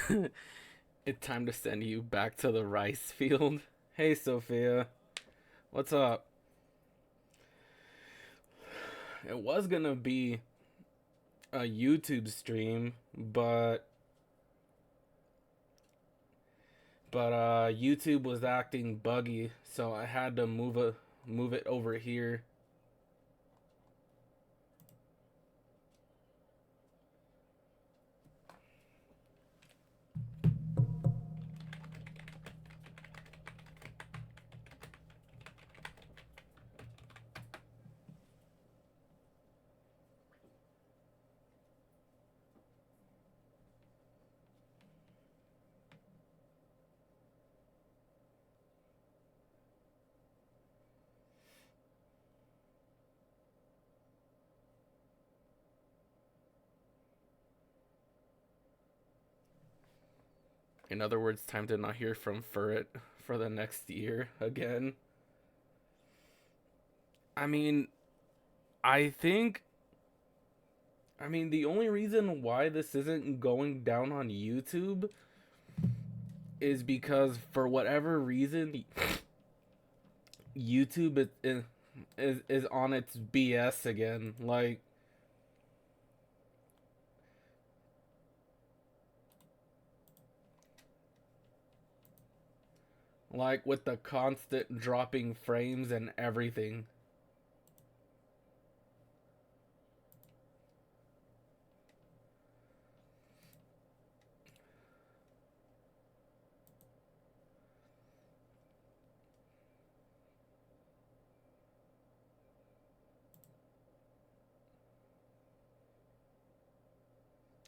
It's time to send you back to the rice field. Hey, Sophia. What's up? It was gonna be a YouTube stream, but YouTube was acting buggy, so I had to move it over here. In other words, time to not hear from Furret for the next year again. I mean, I think the only reason why this isn't going down on YouTube is because for whatever reason YouTube is on its BS again. Like with the constant dropping frames and everything.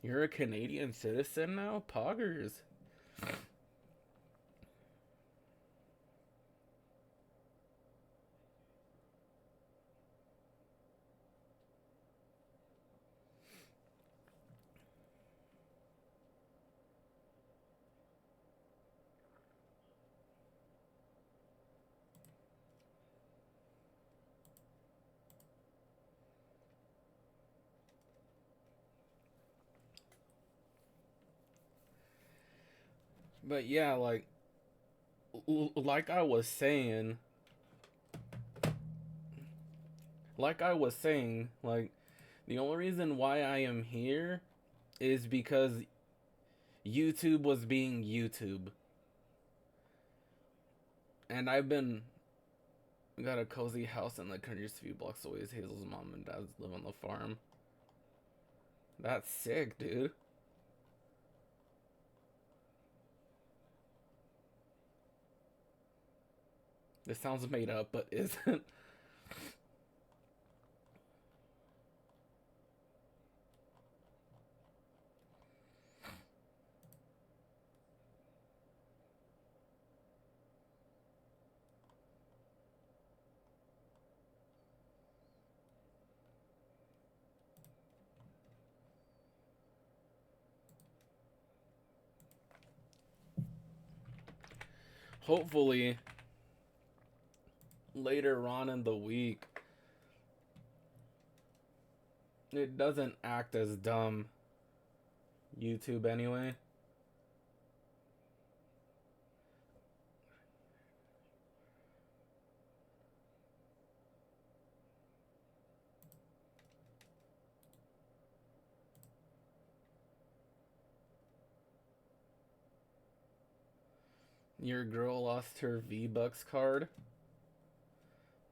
You're a Canadian citizen now? Poggers. But yeah, like I was saying, like the only reason why I am here is because YouTube was being YouTube. And I've been got a cozy house in the country just a few blocks away. Hazel's mom and dad live on the farm. That's sick, dude. This sounds made up, but isn't. Hopefully, later on in the week, it doesn't act as dumb. YouTube, anyway. Your girl lost her V-Bucks card.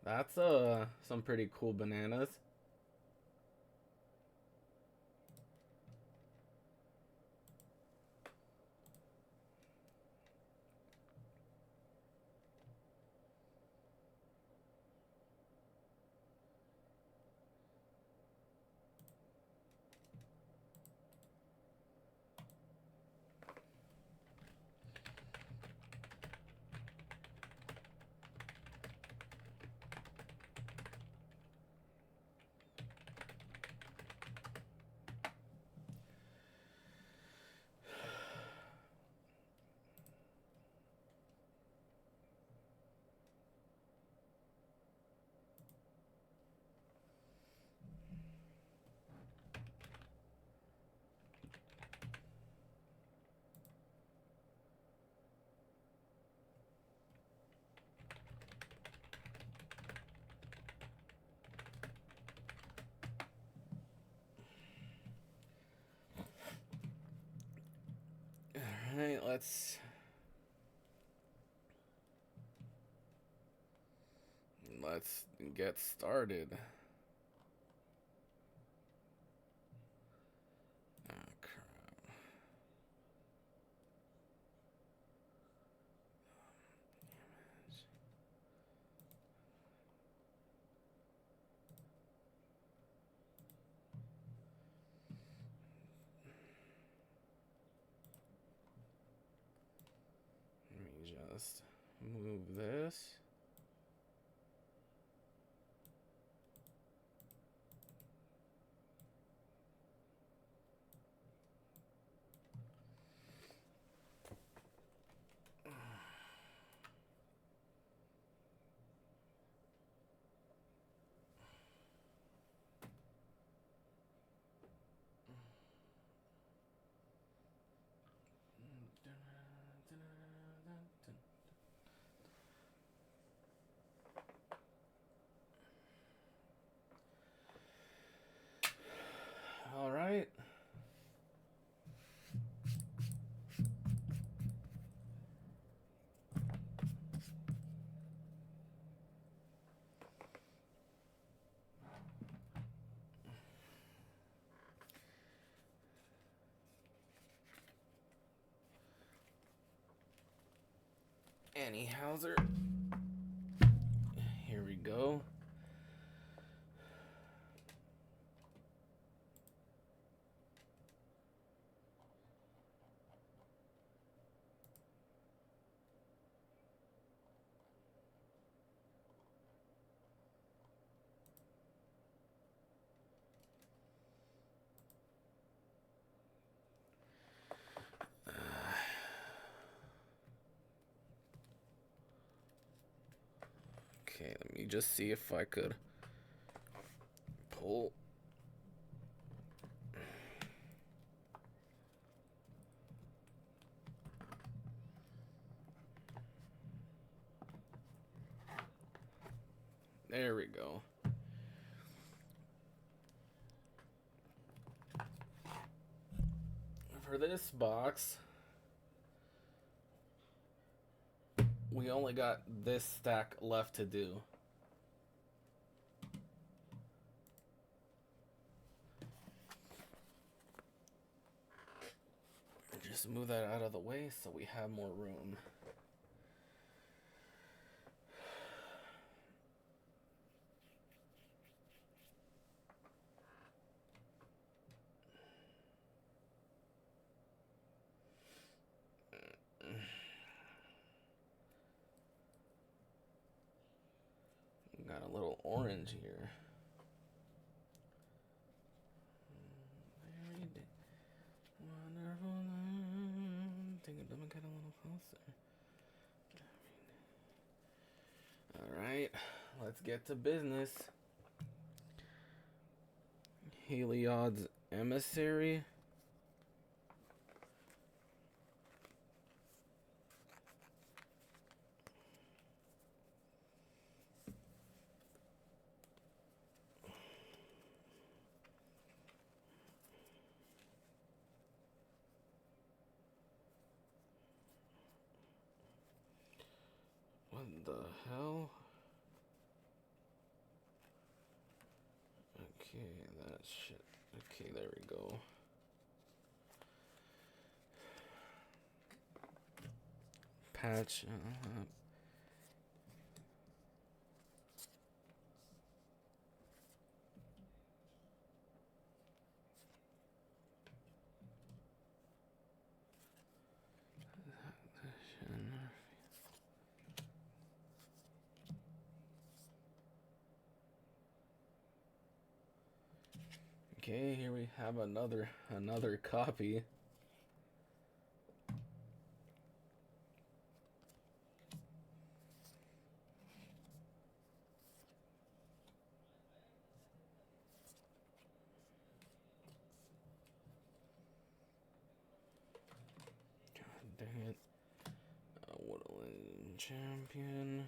That's some pretty cool bananas. Alright, let's get started. Oh, crap. Let me just move this. All right. Annie Hauser. Here we go. Okay, let me just see if I could pull. There we go. For this box, we only got this stack left to do. Just move that out of the way so we have more room. Got a little orange here. Wonderful. Think it doesn't get a little closer. Alright, let's get to business. Heliod's Emissary. What the hell? Okay, that shit. Okay, there we go. Patch. Okay, here we have another copy. God dang it. Woodland Champion.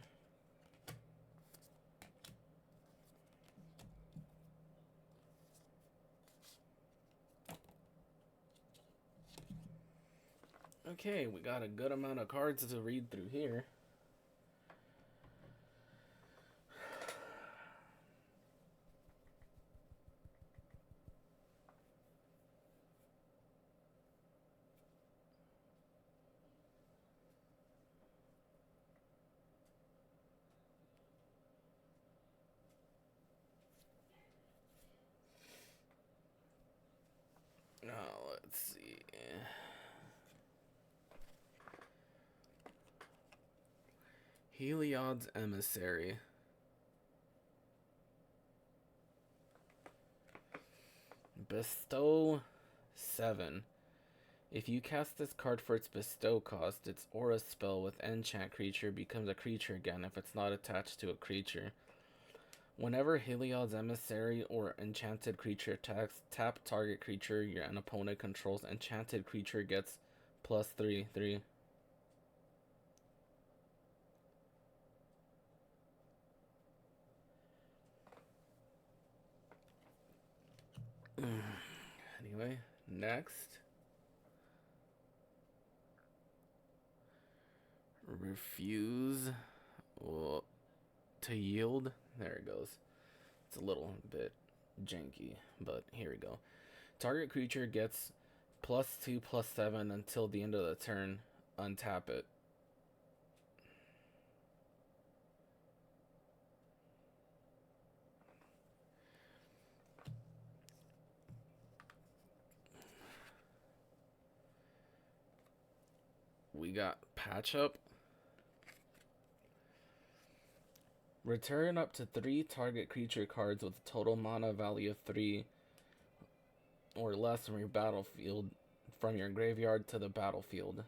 Okay, we got a good amount of cards to read through here. Now, let's see. Heliod's Emissary. Bestow 7. If you cast this card for its bestow cost, its aura spell with enchant creature becomes a creature again if it's not attached to a creature. Whenever Heliod's Emissary or enchanted creature attacks, tap target creature your an opponent controls. Enchanted creature gets +3/3. Anyway, next. Refuse to yield. There it goes. It's a little bit janky, but here we go. Target creature gets +2/+7 until the end of the turn. Untap it. We got Patch Up. Return up to 3 target creature cards with a total mana value of 3 or less from your battlefield, from your graveyard to the battlefield.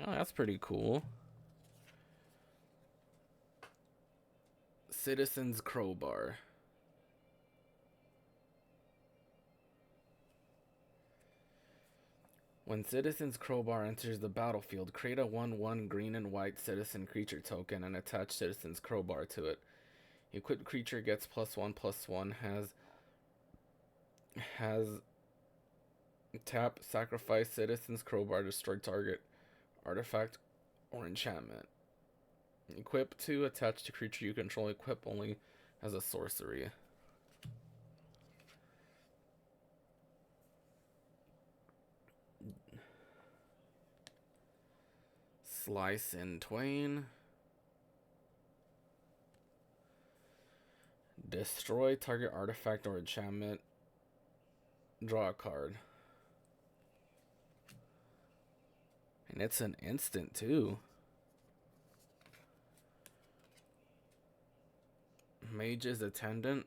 Oh, that's pretty cool. Citizen's Crowbar. When Citizen's Crowbar enters the battlefield, create a 1/1 green and white citizen creature token and attach Citizen's Crowbar to it. Equipped creature gets +1/+1, has tap, sacrifice Citizen's Crowbar, destroy target artifact or enchantment. Equip 2, attach to creature you control, equip only as a sorcery. Slice in Twain. Destroy target artifact or enchantment. Draw a card. And it's an instant too. Mage's Attendant.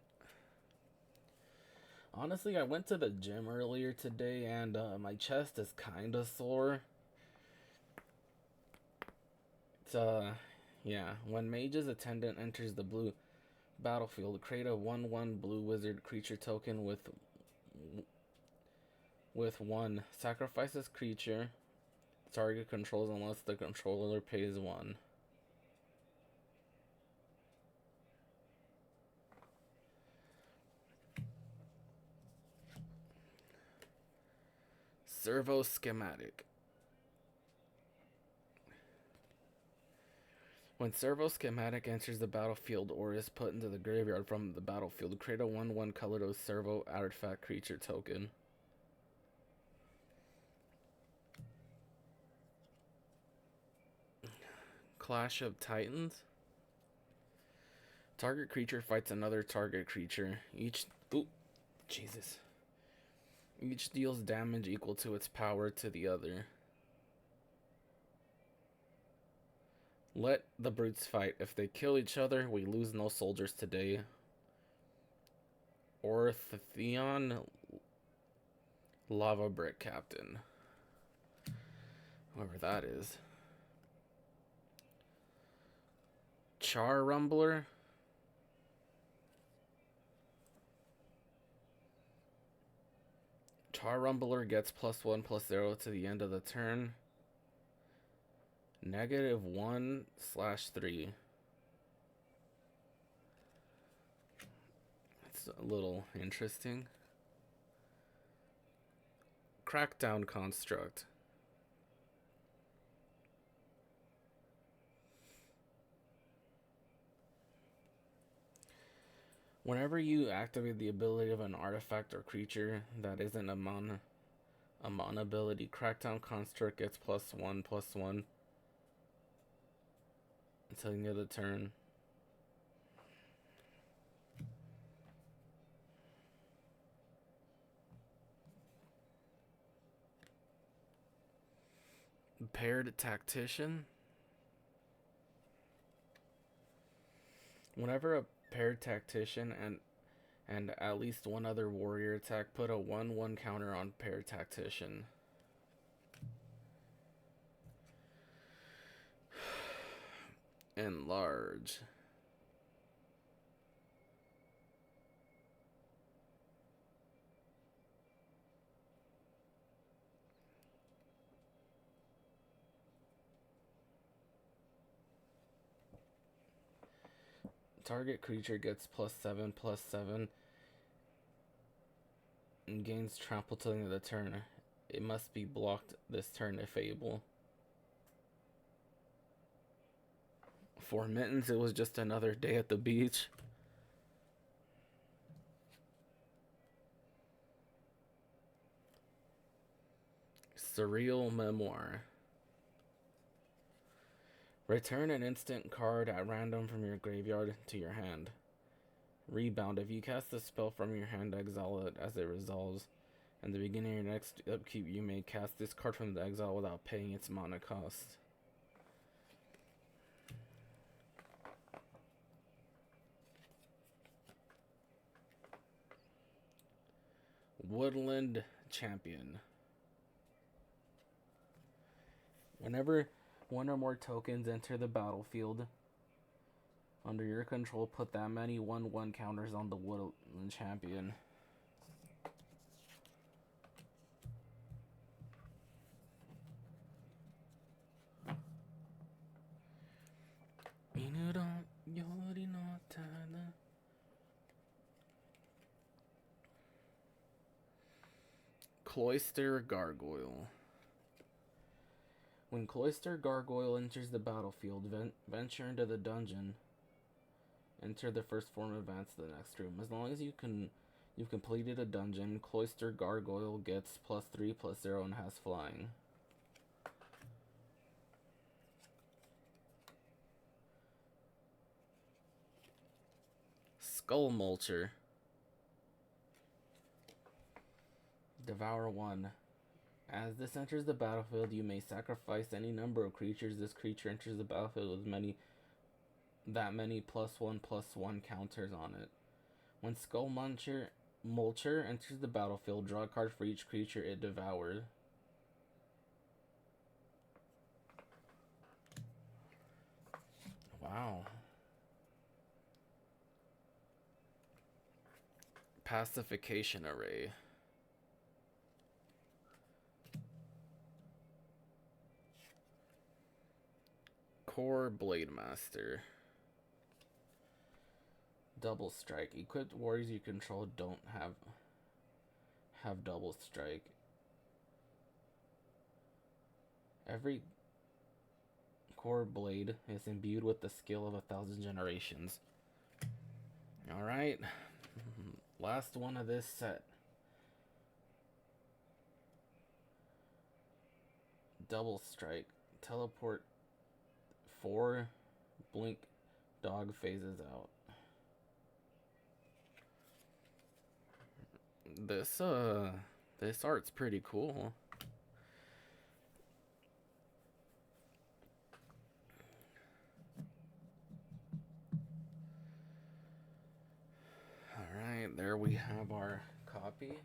Honestly, I went to the gym earlier today and my chest is kind of sore. It's, yeah. When Mage's Attendant enters the blue battlefield, create a 1/1 blue wizard creature token with 1. Sacrifices creature target controls unless the controller pays 1. Servo Schematic. When Servo Schematic enters the battlefield or is put into the graveyard from the battlefield, create a 1/1 colorless Servo artifact creature token. Clash of Titans. Target creature fights another target creature. Each deals damage equal to its power to the other. Let the brutes fight. If they kill each other, we lose no soldiers today. Orthion Lava Brick Captain. Whoever that is. Char Rumbler. Char Rumbler gets +1/+0 to the end of the turn. -1/3. That's a little interesting. Crackdown Construct. Whenever you activate the ability of an artifact or creature that isn't a mana ability, Crackdown Construct gets +1/+1 until the end of the turn. Paired Tactician. Whenever a paired Tactician and at least one other warrior attack, put a 1/1 counter on paired Tactician. Enlarge. Target creature gets +7/+7 and gains trample till the end of the turn. It must be blocked this turn if able. For Mittens, it was just another day at the beach. Surreal Memoir. Return an instant card at random from your graveyard to your hand. Rebound. If you cast a spell from your hand, exile it as it resolves. At the beginning of your next upkeep, you may cast this card from the exile without paying its mana cost. Woodland Champion. Whenever one or more tokens enter the battlefield under your control, put that many 1/1 counters on the Woodland Champion. Cloister Gargoyle. When Cloister Gargoyle enters the battlefield, venture into the dungeon. Enter the first form, advance to the next room. As long as you've completed a dungeon, Cloister Gargoyle gets +3/+0 and has flying. Skull Mulcher. Devour 1. As this enters the battlefield, you may sacrifice any number of creatures. This creature enters the battlefield with many +1/+1 counters on it. When Skull Mulcher enters the battlefield, draw a card for each creature it devoured. Wow. Pacification Array. Core Blademaster. Double Strike. Equipped warriors you control don't have double strike. Every core blade is imbued with the skill of 1,000 generations. Alright. Last one of this set. Double Strike. Teleport 4. Blink. Dog phases out. This art's pretty cool. Alright, there we have our copy.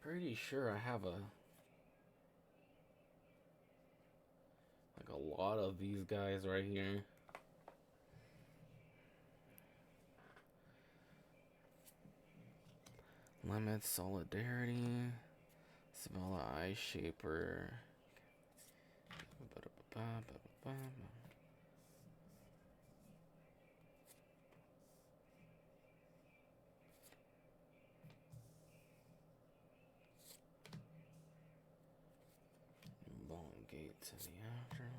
Pretty sure I have a lot of these guys right here. Limit Solidarity, Sabella Ice Shaper. to the afterlife.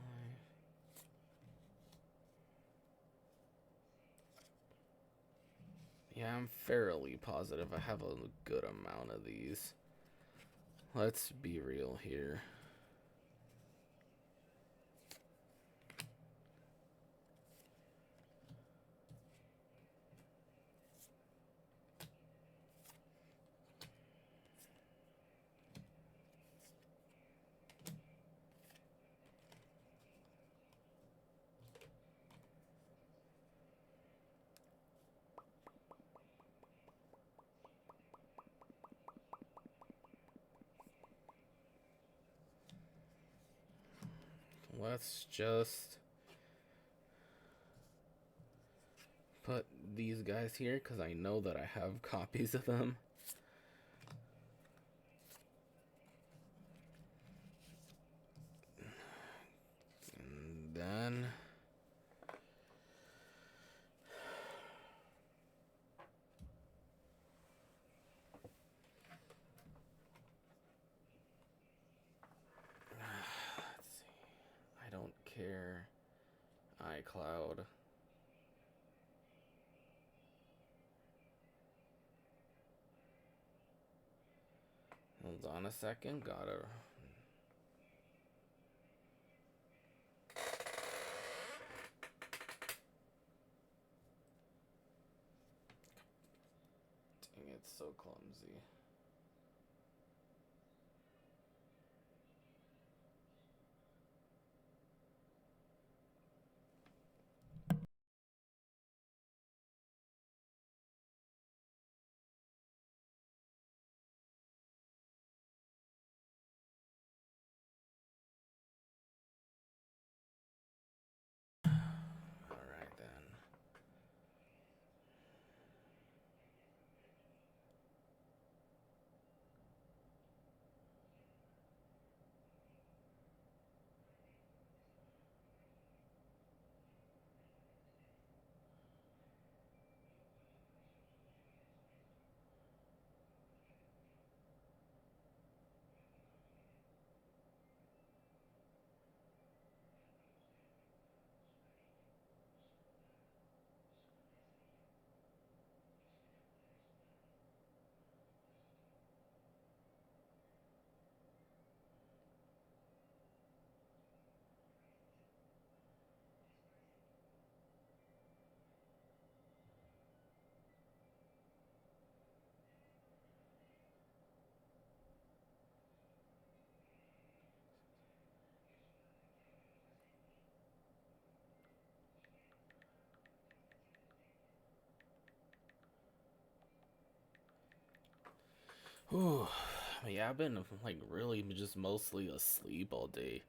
Yeah, I'm fairly positive I have a good amount of these. Let's be real here. Let's just put these guys here because I know that I have copies of them. And then let's see. I don't care. iCloud. Hold on a second. Gotta. Dang, it's so clumsy. Alright then. Whew. Yeah, I've been like really just mostly asleep all day.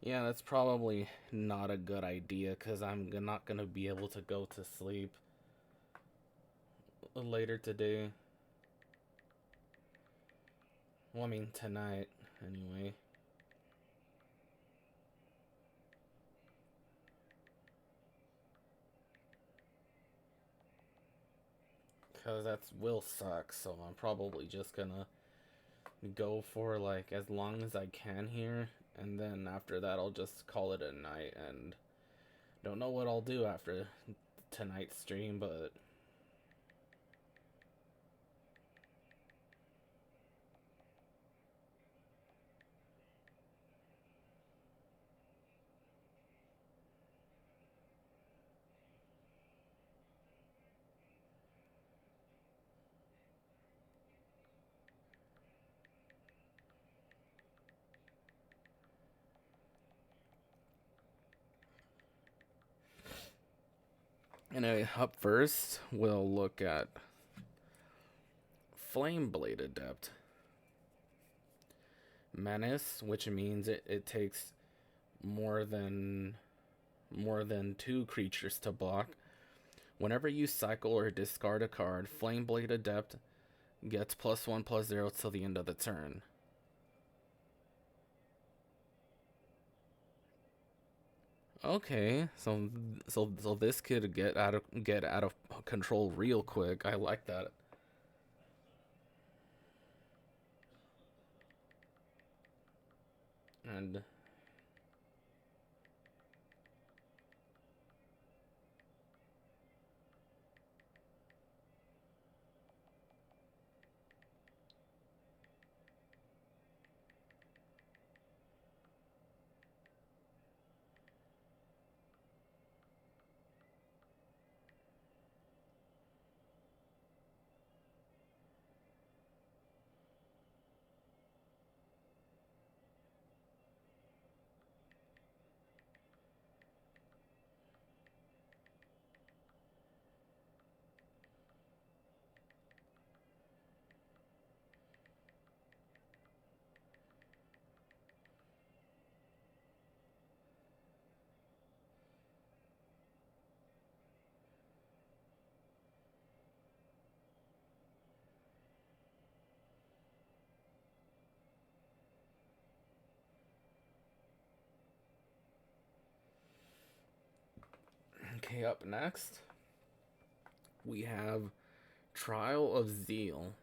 Yeah, that's probably not a good idea because I'm not gonna be able to go to sleep later today. Well, I mean, tonight, anyway. Because that will suck, so I'm probably just gonna go for like as long as I can here, and then after that, I'll just call it a night. And don't know what I'll do after tonight's stream, but anyway, up first, we'll look at Flame Blade Adept. Menace, which means it takes more than more than 2 creatures to block. Whenever you cycle or discard a card, Flameblade Adept gets +1/+0 till the end of the turn. Okay, so this could get out of control real quick. I like that. And okay, up next we have Trial of Zeal.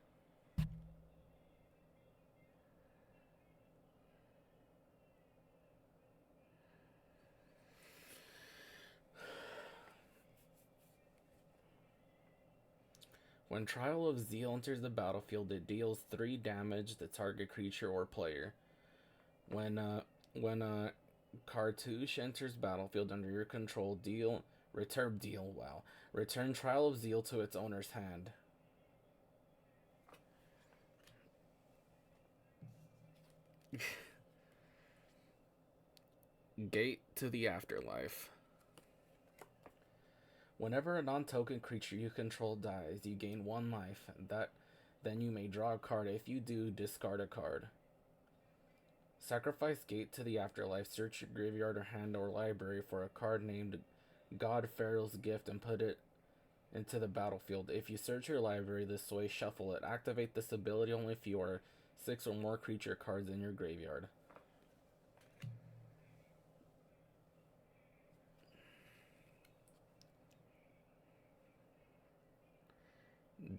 When Trial of Zeal enters the battlefield, it deals 3 damage to target creature or player. When Cartouche enters battlefield under your control, return Trial of Zeal to its owner's hand. Gate to the Afterlife. Whenever a non-token creature you control dies, you gain 1 life. Then you may draw a card. If you do, discard a card. Sacrifice Gate to the Afterlife. Search your graveyard or hand or library for a card named God Pharaoh's Gift and put it into the battlefield. If you search your library this way, shuffle it. Activate this ability only if you are 6 or more creature cards in your graveyard.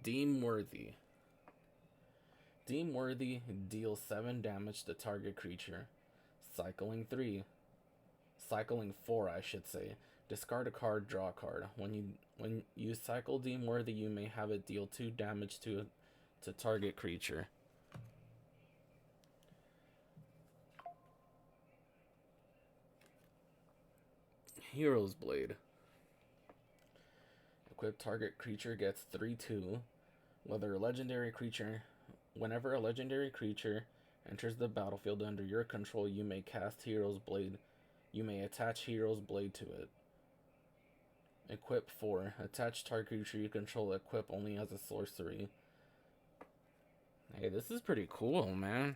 Deem Worthy. Deem Worthy deals 7 damage to target creature. Cycling 3. Cycling 4, I should say. Discard a card, draw a card. When you cycle Deem Worthy, you may have it deal 2 damage to target creature. Hero's Blade. Equip target creature gets 3/2. Whenever a legendary creature enters the battlefield under your control, you may cast Hero's Blade. You may attach Hero's Blade to it. Equip 4. Attach target creature you control. Equip only as a sorcery. Hey, this is pretty cool, man.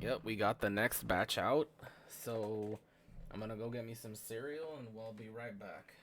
Yep, we got the next batch out. So I'm gonna go get me some cereal and we'll be right back.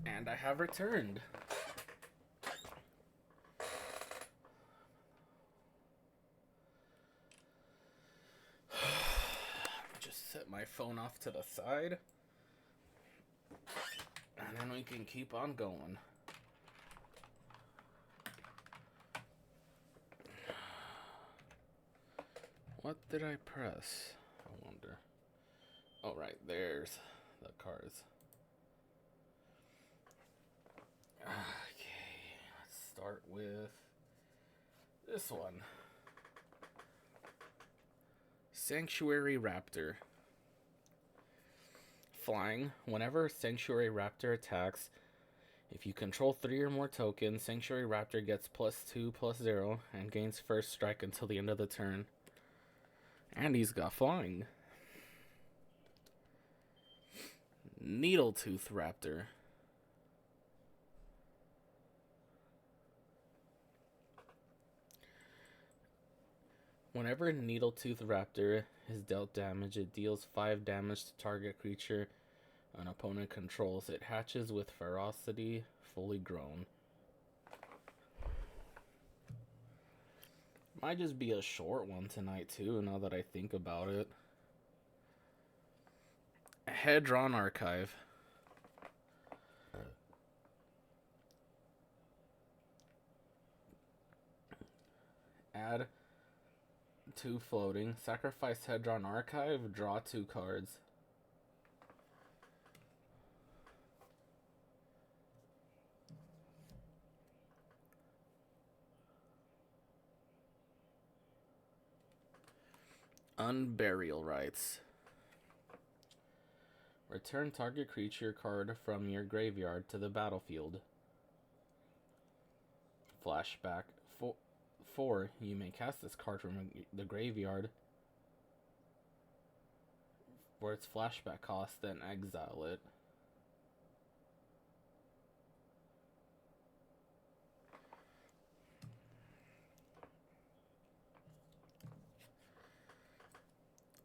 And I have returned. Just set my phone off to the side. And then we can keep on going. What did I press? I wonder. Oh, right, there's the cards. Okay, let's start with this one. Sanctuary Raptor. Flying. Whenever Sanctuary Raptor attacks, if you control 3 or more tokens, Sanctuary Raptor gets +2/+0 and gains first strike until the end of the turn. And he's got flying. Needletooth Raptor. Whenever Needletooth Raptor is dealt damage, it deals 5 damage to target creature an opponent controls. It hatches with ferocity, fully grown. Might just be a short one tonight too, now that I think about it. Hedron Archive. Add 2 floating. Sacrifice Hedron Archive, draw 2 cards. Unburial Rites. Return target creature card from your graveyard to the battlefield. Flashback. 4. You may cast this card from the graveyard for its flashback cost, then exile it.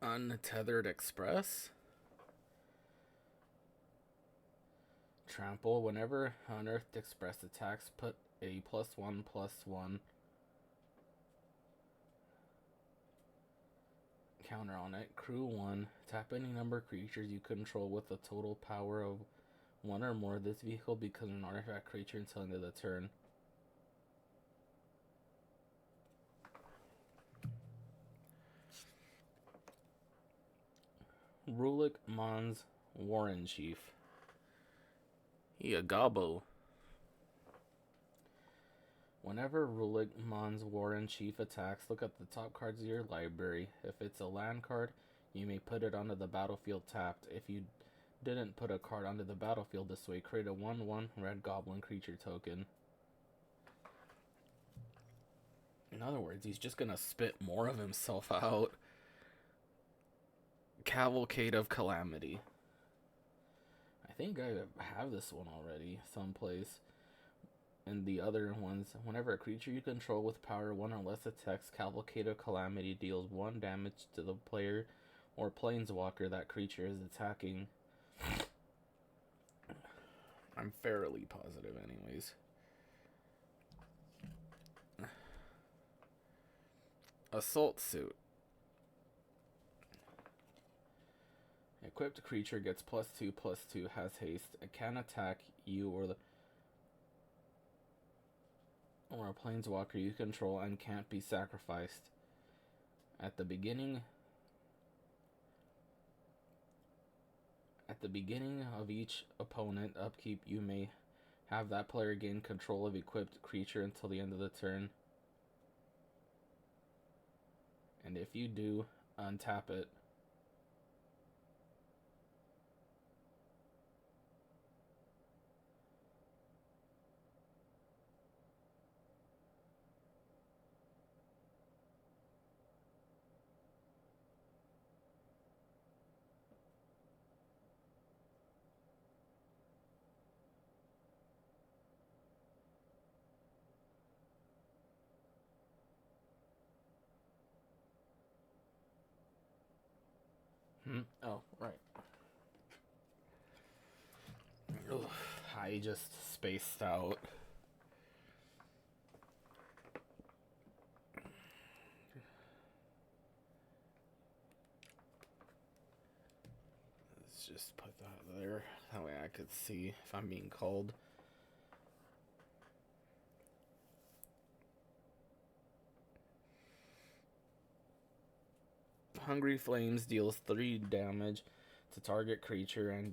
Untethered Express. Trample. Whenever Unearthed Express attacks, put a +1/+1 counter on it. Crew 1. Tap any number of creatures you control with a total power of 1 or more. This vehicle becomes an artifact creature until the end of the turn. Rulik Mons Warren Chief. Gobbo. Whenever Rulik Mons Warren Chief attacks, look at the top cards of your library. If it's a land card, you may put it onto the battlefield tapped. If you didn't put a card onto the battlefield this way, create a 1/1 red goblin creature token. In other words, he's just gonna spit more of himself out. Cavalcade of Calamity. I think I have this one already someplace. And the other ones, whenever a creature you control with power 1 or less attacks, Cavalcade of Calamity deals 1 damage to the player or planeswalker that creature is attacking. I'm fairly positive anyways. Assault Suit. Equipped creature gets +2/+2, has haste. It can attack you or a planeswalker you control and can't be sacrificed. At the beginning of each opponent upkeep, you may have that player gain control of equipped creature until the end of the turn. And if you do, untap it. Oh, right. Ugh, I just spaced out. Let's just put that there. That way I could see if I'm being called. Hungry Flames deals 3 damage to target creature and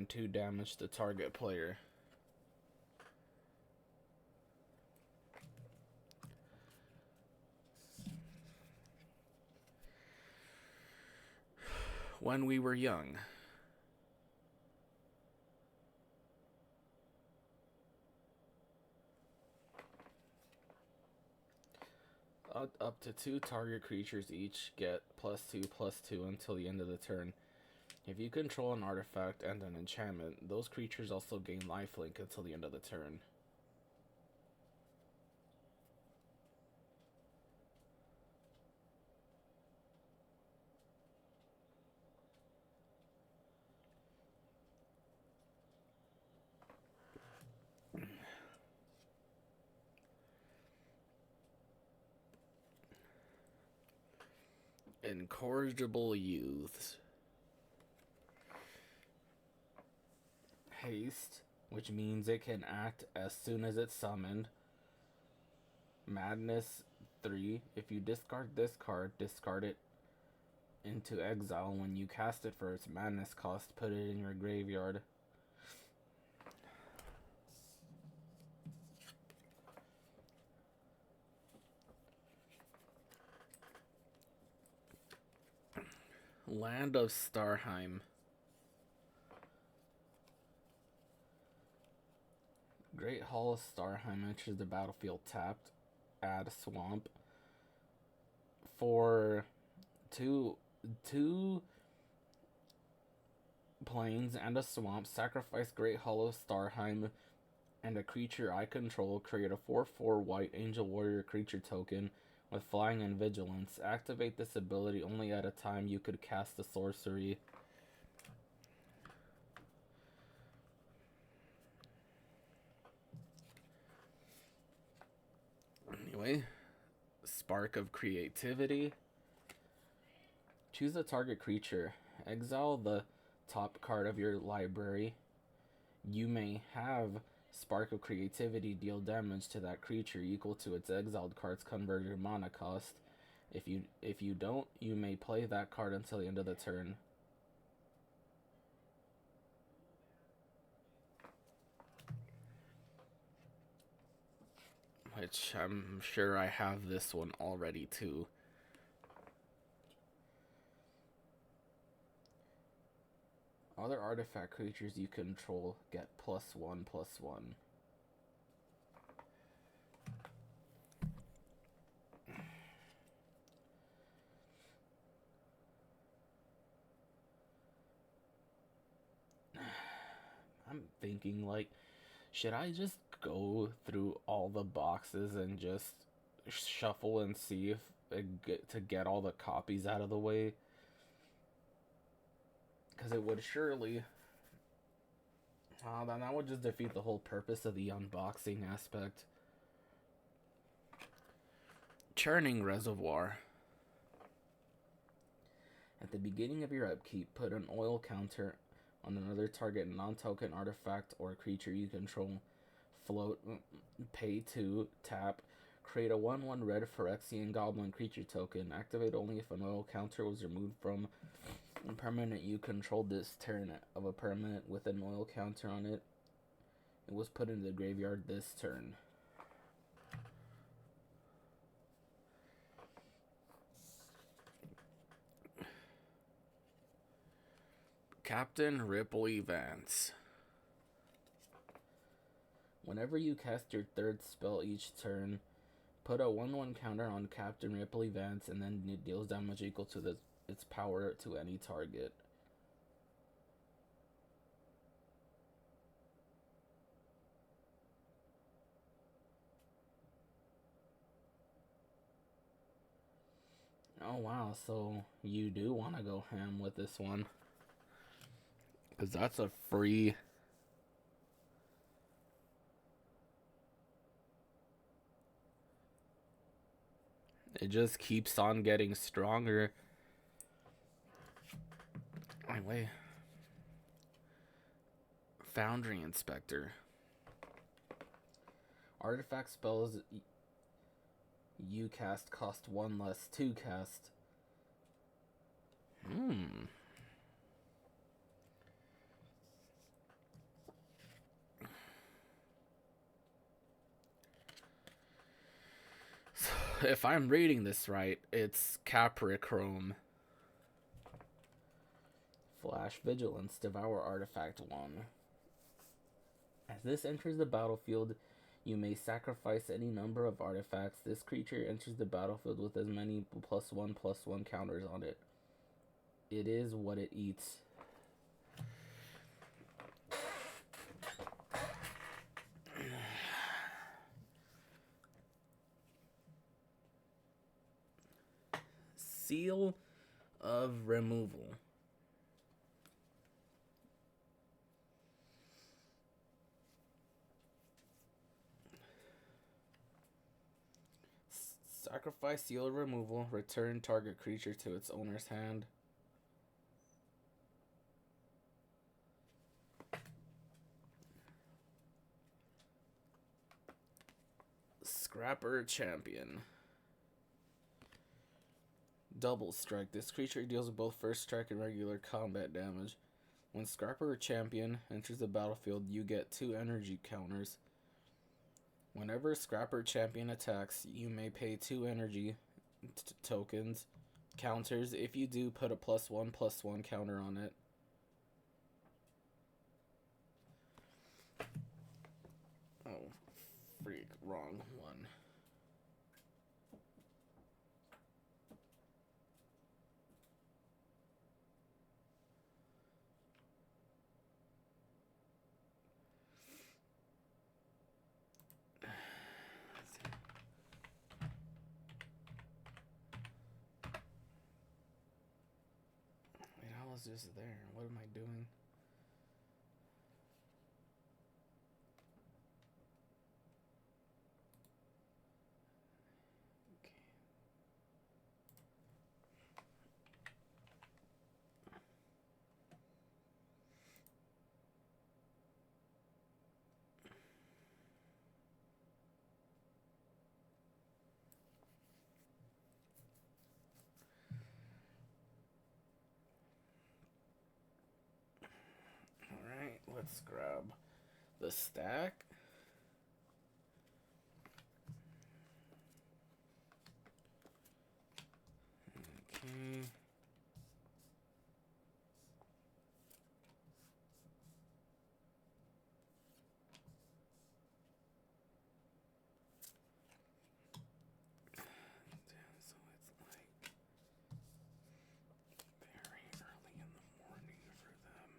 2 damage to target player. When we were young. Up to 2 target creatures each get +2/+2 until the end of the turn. If you control an artifact and an enchantment, those creatures also gain lifelink until the end of the turn. Incorrigible Youths. Haste, which means it can act as soon as it's summoned. Madness 3. If you discard this card, discard it into exile. When you cast it for its madness cost, put it in your graveyard. Land of Starheim. Great Hall of Starheim enters the battlefield tapped. Add Swamp. For two plains and a swamp, sacrifice Great Hall of Starheim and a creature I control. Create a 4/4 white Angel Warrior creature token with flying and vigilance. Activate this ability only at a time you could cast a sorcery. Anyway, Spark of Creativity. Choose a target creature. Exile the top card of your library. You may have Spark of Creativity deal damage to that creature equal to its exiled card's converted mana cost. If you don't, you may play that card until the end of the turn. Which I'm sure I have this one already too. Other artifact creatures you control get +1/+1. I'm thinking, like, should I just go through all the boxes and just shuffle and see if to get all the copies out of the way? Because it would surely... then that would just defeat the whole purpose of the unboxing aspect. Churning Reservoir. At the beginning of your upkeep, put an oil counter on another target non-token artifact or creature you control. Float, pay 2, tap, create a 1/1 red Phyrexian Goblin creature token. Activate only if an oil counter was removed from a permanent you controlled this turn of a permanent with an oil counter on it. It was put into the graveyard this turn. Captain Ripley Vance. Whenever you cast your 3rd spell each turn, put a 1/1 counter on Captain Ripley Vance, and then it deals damage equal to its power to any target. Oh wow, so you do want to go ham with this one. Because that's a free It just keeps on getting stronger. Anyway, Foundry Inspector. Artifact spells you cast cost 1 less 2 cast. So, if I'm reading this right, it's Caprichrome. Flash Vigilance, Devour Artifact 1. As this enters the battlefield, you may sacrifice any number of artifacts. This creature enters the battlefield with as many +1/+1 counters on it. It is what it eats. Seal of Removal. Sacrifice Seal of Removal. Return target creature to its owner's hand. Scrapper Champion. Double Strike. This creature deals both first strike and regular combat damage. When Scrapper Champion enters the battlefield, you get 2 energy counters. Whenever Scrapper Champion attacks, you may pay 2 energy tokens counters. If you do, put a +1/+1 counter on it. Oh, freak, wrong one. It all is just there. What am I doing? Alright, let's grab the stack. Okay. So it's like very early in the morning for them.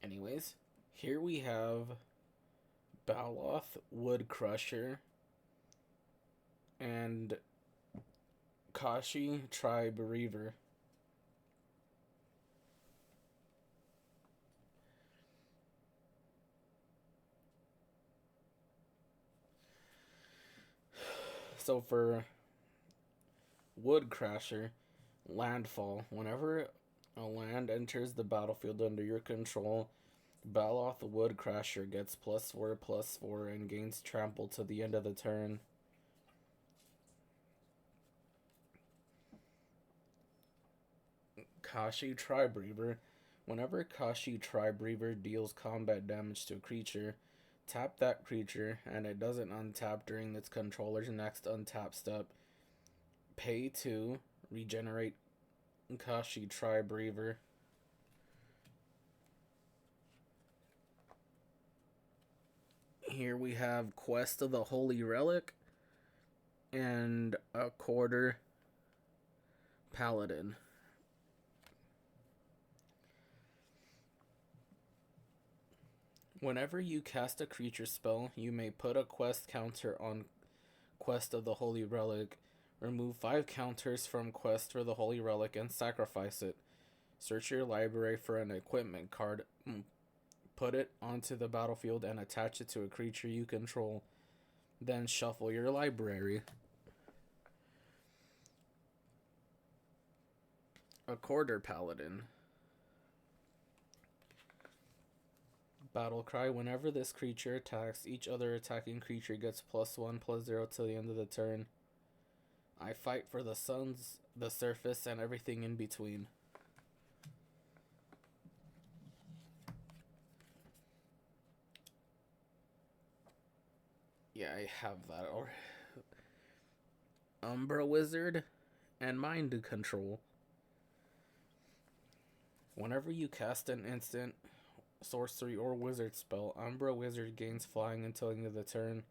Anyways, here we have Baloth, Woodcrusher, and Kashi, Tribe Reaver. So for Woodcrusher, Landfall. Whenever a land enters the battlefield under your control, Baloth Woodcrusher gets +4/+4 and gains trample to the end of the turn. Kashi Tribreaver. Whenever Kashi Tribreaver deals combat damage to a creature, tap that creature and it doesn't untap during its controller's next untap step. Pay 2, regenerate Kashi Tribreaver. Here we have Quest of the Holy Relic and a quarter Paladin. Whenever you cast a creature spell, you may put a quest counter on Quest of the Holy Relic, remove 5 counters from Quest for the Holy Relic, and sacrifice it. Search your library for an equipment card, put it onto the battlefield, and attach it to a creature you control. Then shuffle your library. A quarter Paladin. Battle Cry. Whenever this creature attacks, each other attacking creature gets +1/+0 till the end of the turn. I fight for the suns, the surface, and everything in between. Yeah, I have that already. Umbra Wizard and Mind Control. Whenever you cast an instant, sorcery, or wizard spell, Umbra Wizard gains flying until the end of the turn.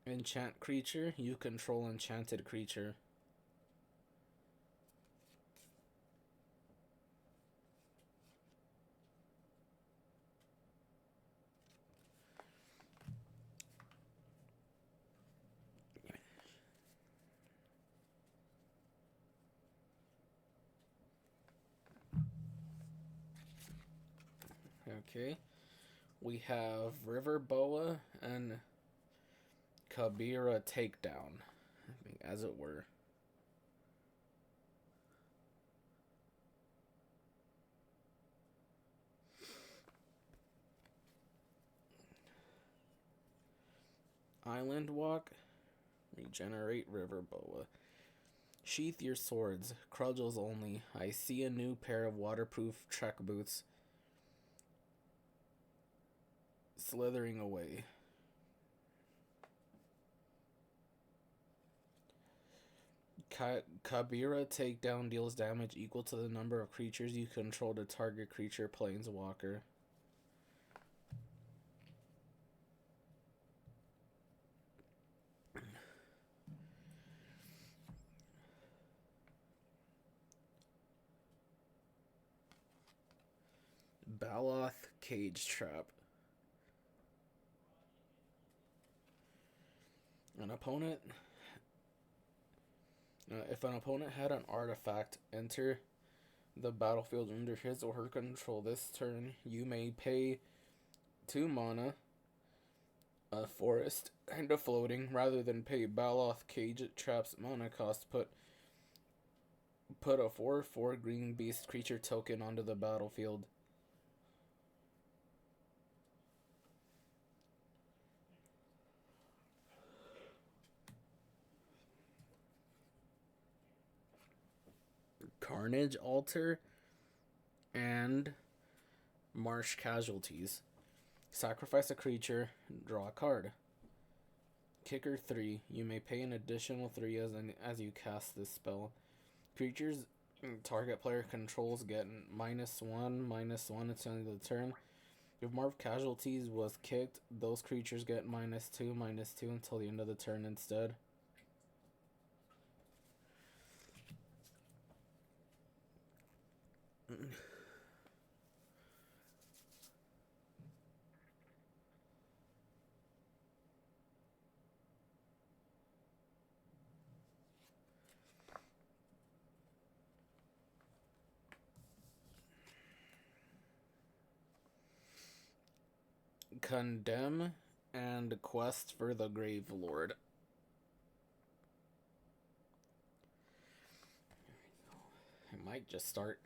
Enchant creature, you control enchanted creature. Okay, we have River Boa and Kabira Takedown, as it were. Island Walk, regenerate River Boa. Sheath your swords, Crudgles only. I see a new pair of waterproof trek boots slithering away. Kabira Takedown deals damage equal to the number of creatures you control to target creature planeswalker. Baloth Cage Trap. If an opponent had an artifact enter the battlefield under his or her control this turn, you may pay 2 mana, a forest, and a floating, rather than pay Baloth Cage Trap's mana cost. Put a 4/4 green beast creature token onto the battlefield. Carnage Altar and Marsh Casualties. Sacrifice a creature, draw a card. Kicker 3. You may pay an additional 3 as you cast this spell. Creatures target player controls get -1/-1 until the end of the turn. If Marsh Casualties was kicked, those creatures get -2/-2 until the end of the turn instead. Condemn and Quest for the Grave Lord. I might just start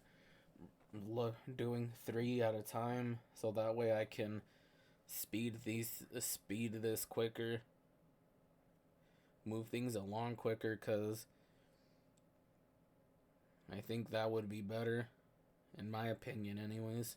doing 3 at a time, so that way I can speed this quicker, move things along quicker, because I think that would be better, in my opinion, anyways.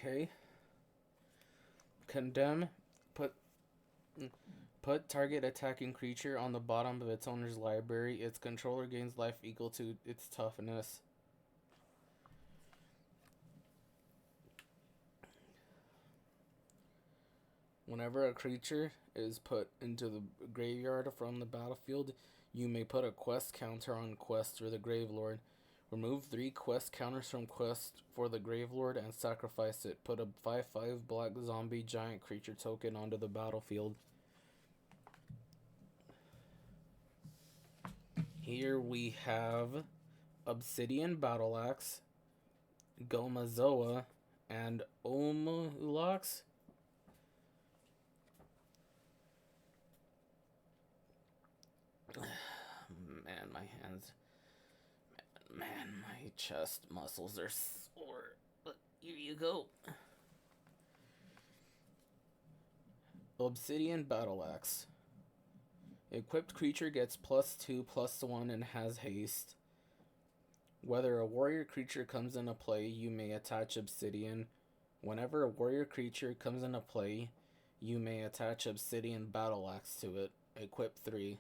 Okay. Condemn. Put Put target attacking creature on the bottom of its owner's library. Its controller gains life equal to its toughness. Whenever a creature is put into the graveyard from the battlefield, you may put a quest counter on quest for the Gravelord. Remove 3 quest counters from quest for the Gravelord and sacrifice it. Put a 5/5 black zombie giant creature token onto the battlefield. Here we have Obsidian Battle Axe, Gomazoa, and Omulax. Man, my hands. Man, my chest muscles are sore. But here you go. Obsidian Battle Axe. Equipped creature gets +2/+1 and has haste. Whether a warrior creature comes into play, you may attach Obsidian. Whenever a warrior creature comes into play, you may attach Obsidian Battle Axe to it. Equip 3.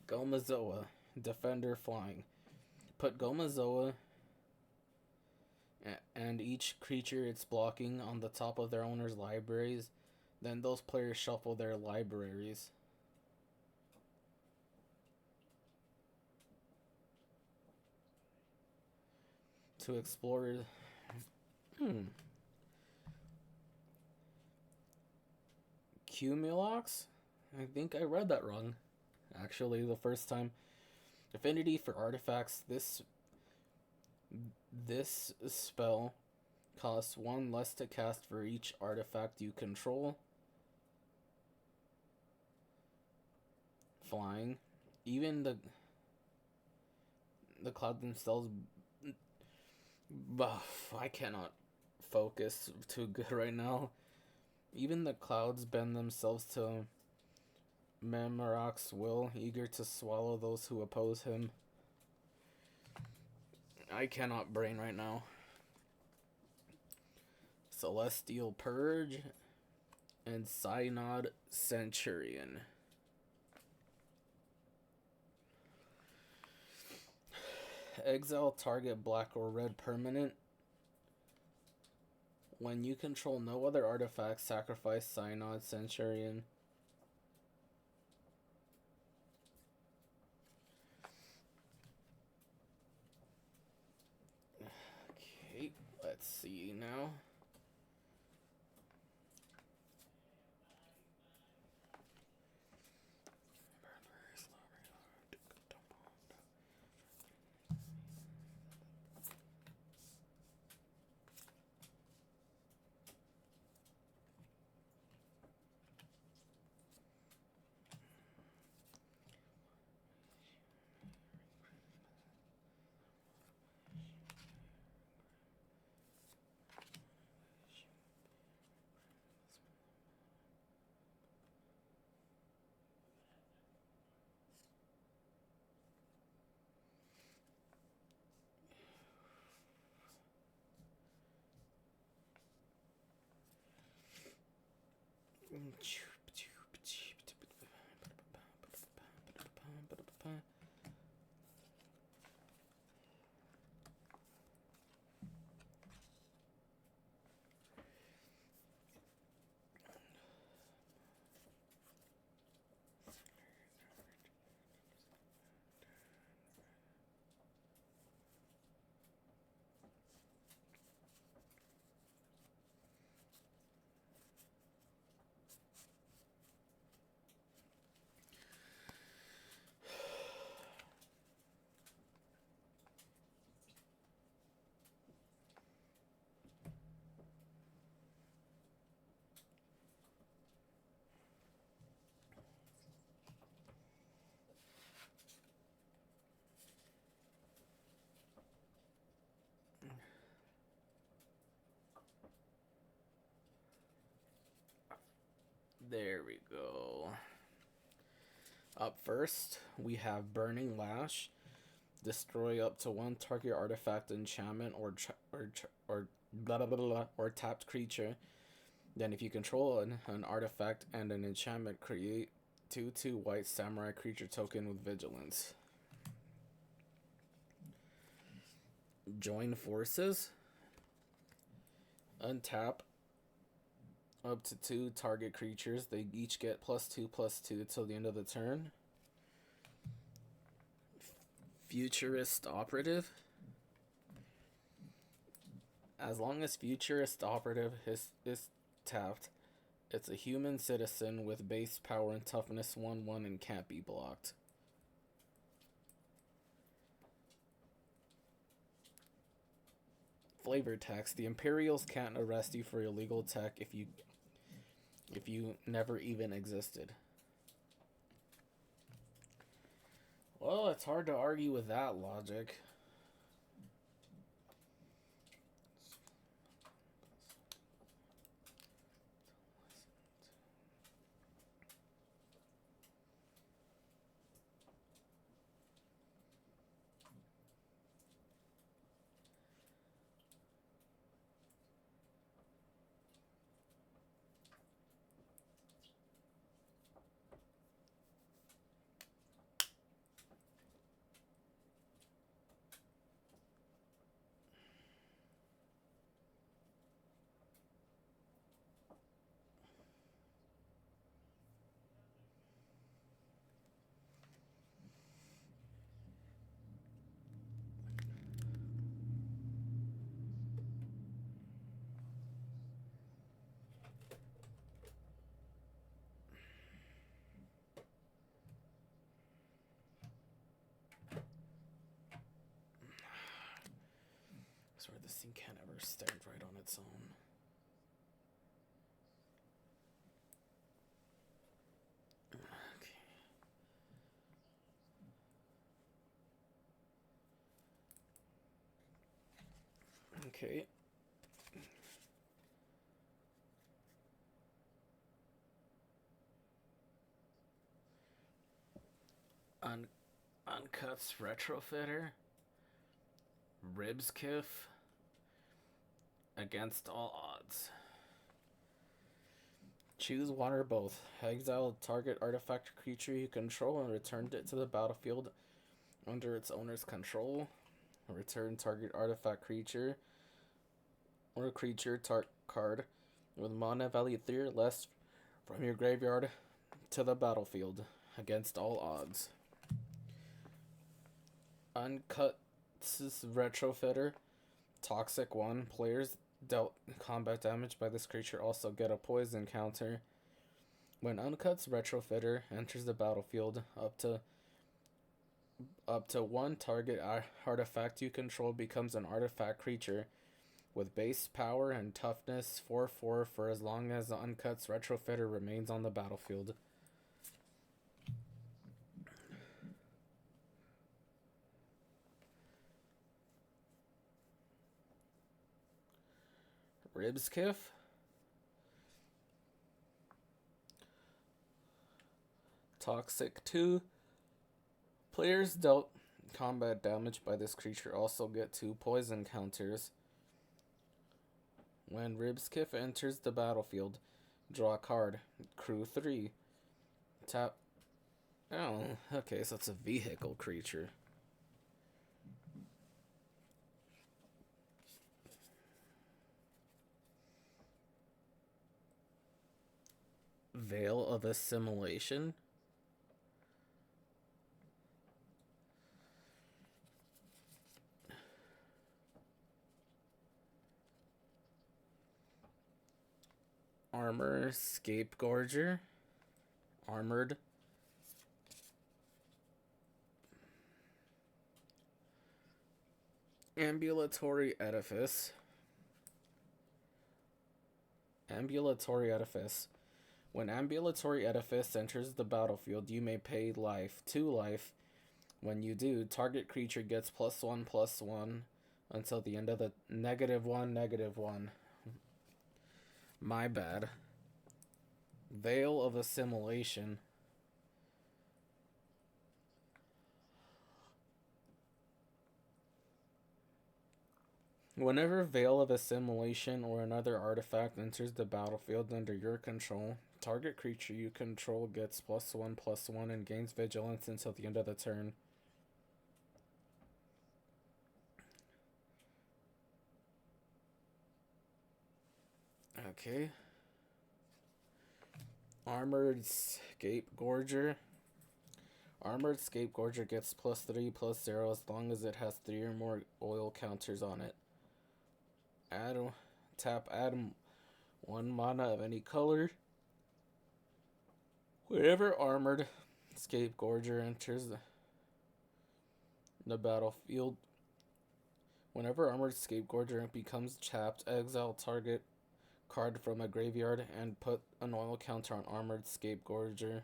Gomazoa, Defender Flying. Put Gomazoa and each creature it's blocking on the top of their owner's libraries. Then those players shuffle their libraries. To explore... Cumulox? I think I read that wrong. Actually, the first time. Affinity for artifacts. This spell costs 1 less to cast for each artifact you control. Flying. Even the cloud themselves. I cannot focus too good right now. Even the clouds bend themselves to Memorak's will, eager to swallow those who oppose him. I cannot brain right now. Celestial Purge and Synod Centurion. Exile target black or red permanent. When you control no other artifacts, sacrifice Synod Centurion. Okay, let's see now. There we go. Up first, we have Burning Lash. Destroy up to one target artifact, enchantment, or blah blah blah blah, or tapped creature. Then, if you control an artifact and an enchantment, create 2/2 white samurai creature token with vigilance. Join forces. Untap up to 2 target creatures. They each get +2/+2 till the end of the turn. Futurist Operative. As long as Futurist Operative is tapped, it's a human citizen with base power and toughness 1/1 and can't be blocked. Flavor text. The Imperials can't arrest you for illegal tech if you never even existed. Well, it's hard to argue with that logic. I swear this thing can't ever stand right on its own. Okay. Uncuts Retrofitter. Ribskiff. Against all odds. Choose one or both. Exile target artifact creature you control and return it to the battlefield under its owner's control. Return target artifact creature or creature card with mana value 3 or less from your graveyard to the battlefield against all odds. Uncut Retrofitter. Toxic 1. Players dealt combat damage by this creature also get a poison counter. When Uncut's Retrofitter enters the battlefield, up to one target artifact you control becomes an artifact creature with base power and toughness 4/4 for as long as the Uncut's Retrofitter remains on the battlefield. Ribskiff. Toxic 2. Players dealt combat damage by this creature also get 2 poison counters. When Ribskiff enters the battlefield, draw a card. Crew 3. Tap. Oh, okay, so it's a vehicle creature. Veil of Assimilation. Armor Scapegourger. Armored. Ambulatory Edifice. Ambulatory Edifice. When Ambulatory Edifice enters the battlefield, you may pay 2 life. When you do, target creature gets +1/+1 until the end of the -1/-1. My bad. Veil of Assimilation. Whenever Veil of Assimilation or another artifact enters the battlefield under your control, target creature you control gets +1/+1 and gains vigilance until the end of the turn. Okay. Armored Scape-Gorger. Armored Scape-Gorger gets +3/+0 as long as it has 3 or more oil counters on it. Add 1 mana of any color. Whenever Armored Scape-Gorger enters the battlefield, whenever Armored Scape-Gorger becomes tapped, exile target card from a graveyard and put an oil counter on Armored Scape-Gorger.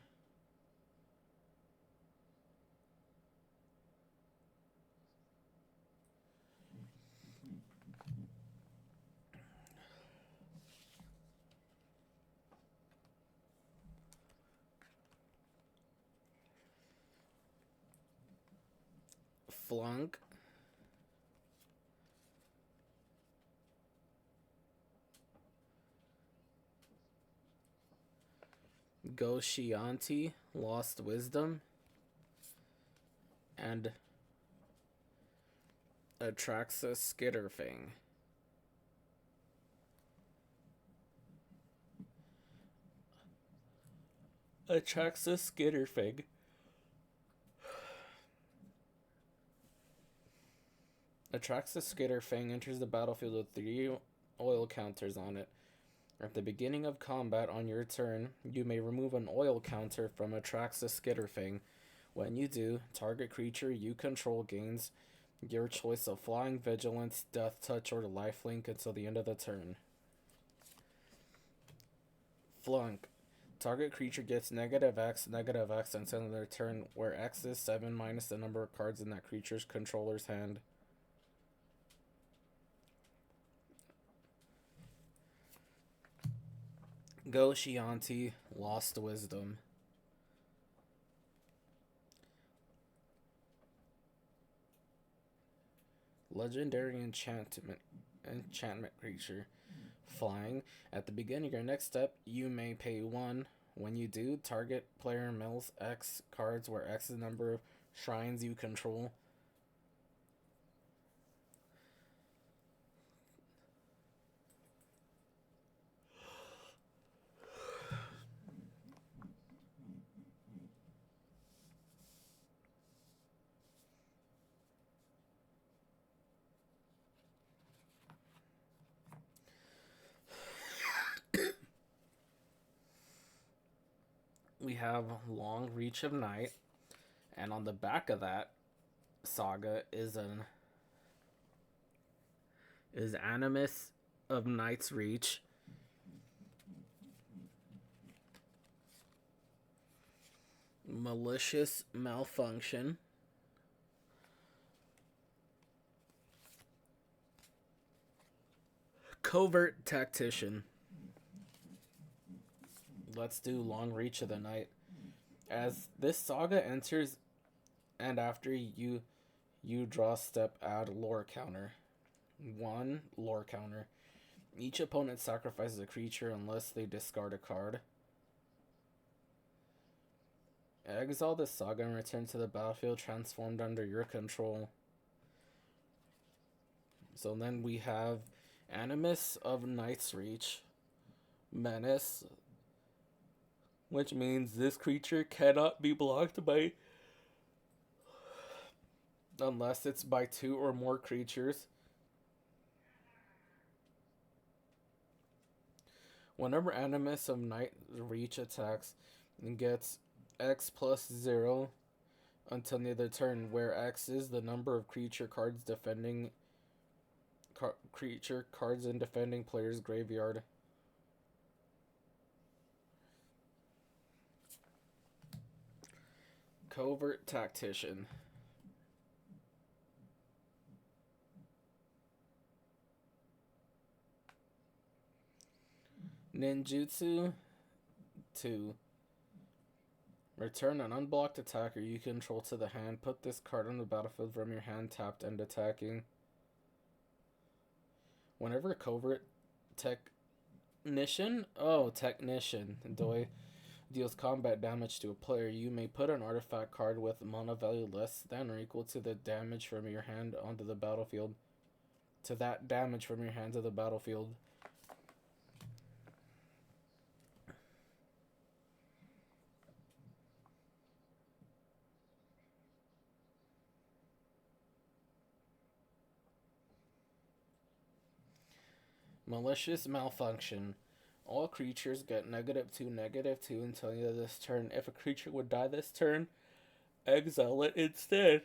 Flunk. Goshianti, Lost Wisdom, and Atraxa Skitterfang. Atraxa Skitterfang. Atraxa Skitterfang enters the battlefield with 3 oil counters on it. At the beginning of combat on your turn, you may remove an oil counter from Atraxa Skitterfang. When you do, target creature you control gains your choice of Flying, Vigilance, Death Touch, or Lifelink until the end of the turn. Flunk. Target creature gets -X until their turn, where X is 7 minus the number of cards in that creature's controller's hand. Goshianti, Lost Wisdom. Legendary enchantment creature. Flying. At the beginning of your next step, you may pay 1. When you do, target player mills X cards where X is the number of shrines you control. We have Long Reach of Night, and on the back of that saga is Animus of Night's Reach. Malicious Malfunction. Covert Tactician. Let's do Long Reach of the Night. As this saga enters, and after you draw step, add lore counter. 1 lore counter. Each opponent sacrifices a creature unless they discard a card. Exile this saga and return to the battlefield transformed under your control. So then we have Animus of Night's Reach. Menace, which means this creature cannot be blocked by unless it's by 2 or more creatures. Whenever Animus of Night Reach attacks, it gets X +0 until the end of the turn, where X is the number of creature cards in defending player's graveyard. Covert Tactician. Ninjutsu 2. Return an unblocked attacker you control to the hand. Put this card on the battlefield from your hand tapped and attacking. Whenever Covert Technician deals combat damage to a player, you may put an artifact card with mana value less than or equal to the damage from your hand onto the battlefield. To that damage from your hand to the battlefield. Malicious Malfunction. All creatures get -2/-2 until the end of this turn. If a creature would die this turn, exile it instead.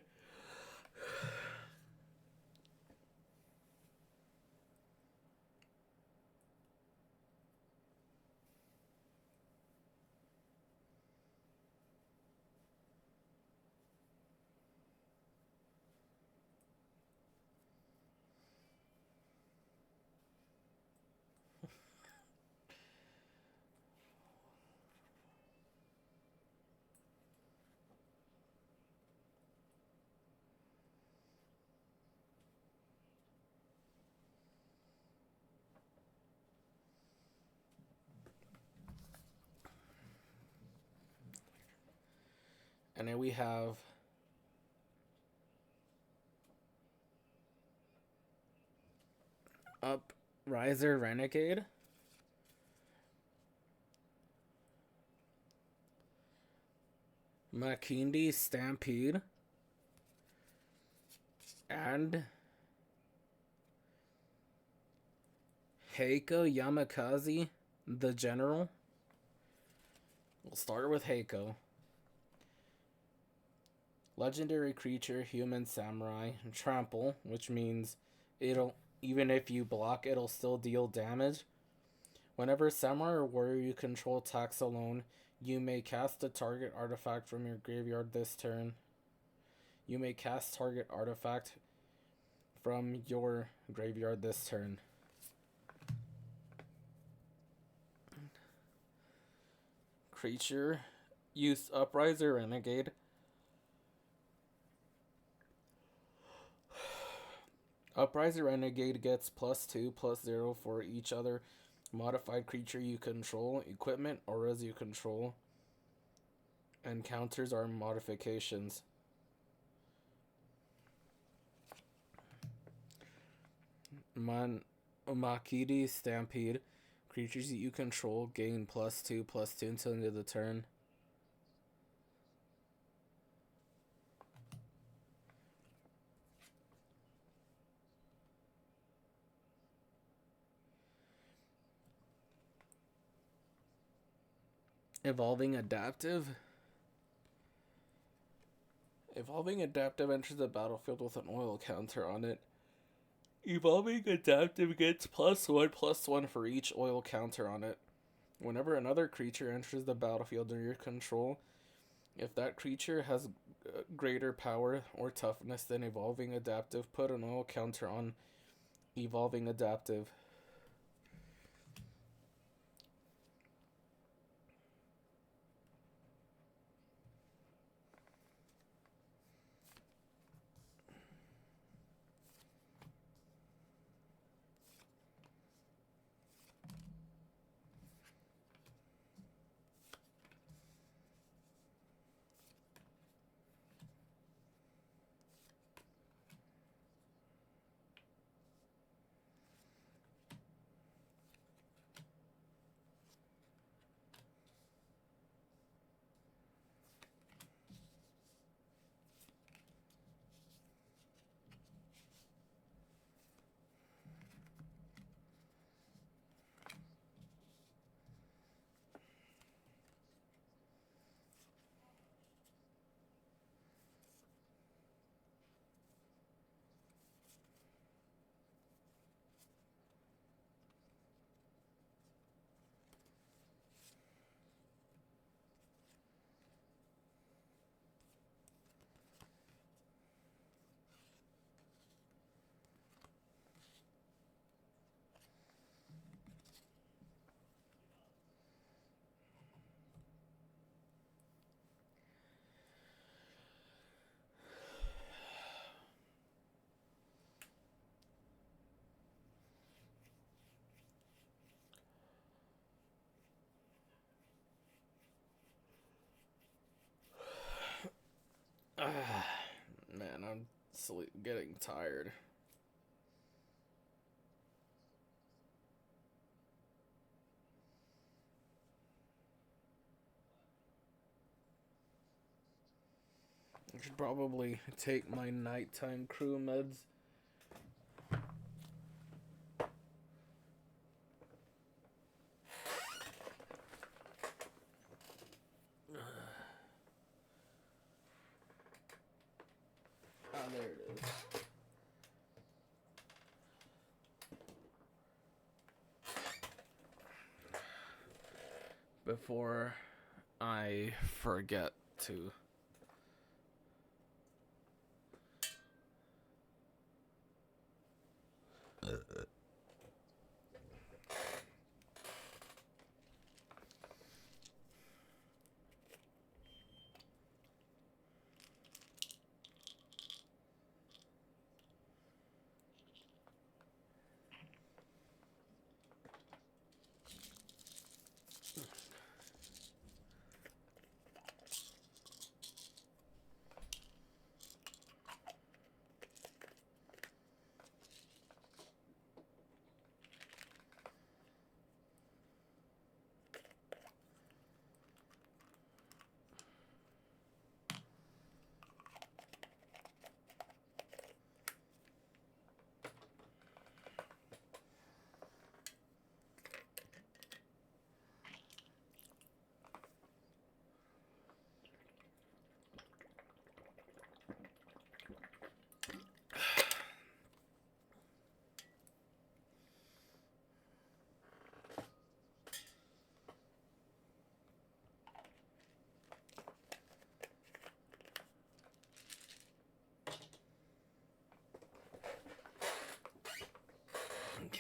And then we have Upriser Renegade. Makindi Stampede. And Heiko Yamakaze, the General. We'll start with Heiko. Legendary creature, human samurai, trample, which means even if you block, it'll still deal damage. Whenever samurai or warrior you control attacks alone, you may cast a target artifact from your graveyard this turn. You may cast target artifact from your graveyard this turn. Creature, use Upriser Renegade. Upriser Renegade gets +2/+0 for each other modified creature you control, equipment, auras you control, and counters are modifications. Makindi Stampede. Creatures that you control gain +2/+2 until the end of the turn. Evolving Adaptive. Evolving Adaptive enters the battlefield with an oil counter on it. Evolving Adaptive gets +1/+1 for each oil counter on it. Whenever another creature enters the battlefield under your control, if that creature has greater power or toughness than Evolving Adaptive, put an oil counter on Evolving Adaptive. getting tired. I should probably take my nighttime crew meds. There it is. Before I forget to.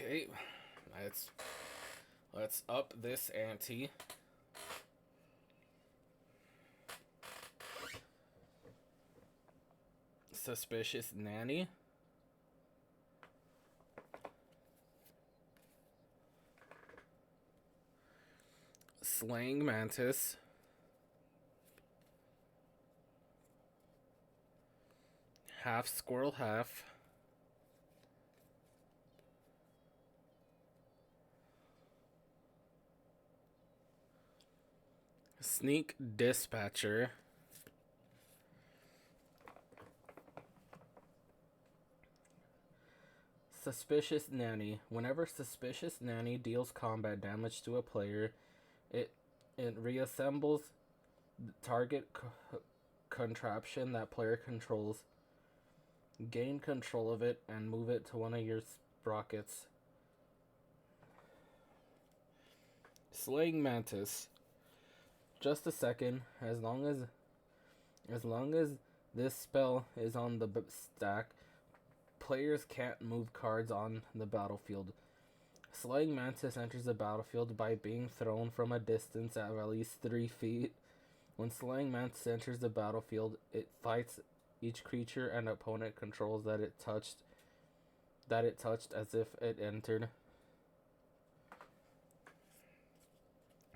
Okay, let's up this ante. Suspicious Nanny. Slaying Mantis. Half Squirrel Half. Sneak Dispatcher. Suspicious Nanny. Whenever Suspicious Nanny deals combat damage to a player, it reassembles the target contraption that player controls. Gain control of it and move it to one of your sprockets. Slaying Mantis. Just a second. As long as this spell is on the stack, players can't move cards on the battlefield. Slaying Mantis enters the battlefield by being thrown from a distance of at least 3 feet. When Slaying Mantis enters the battlefield, it fights each creature and opponent controls that it touched as if it entered.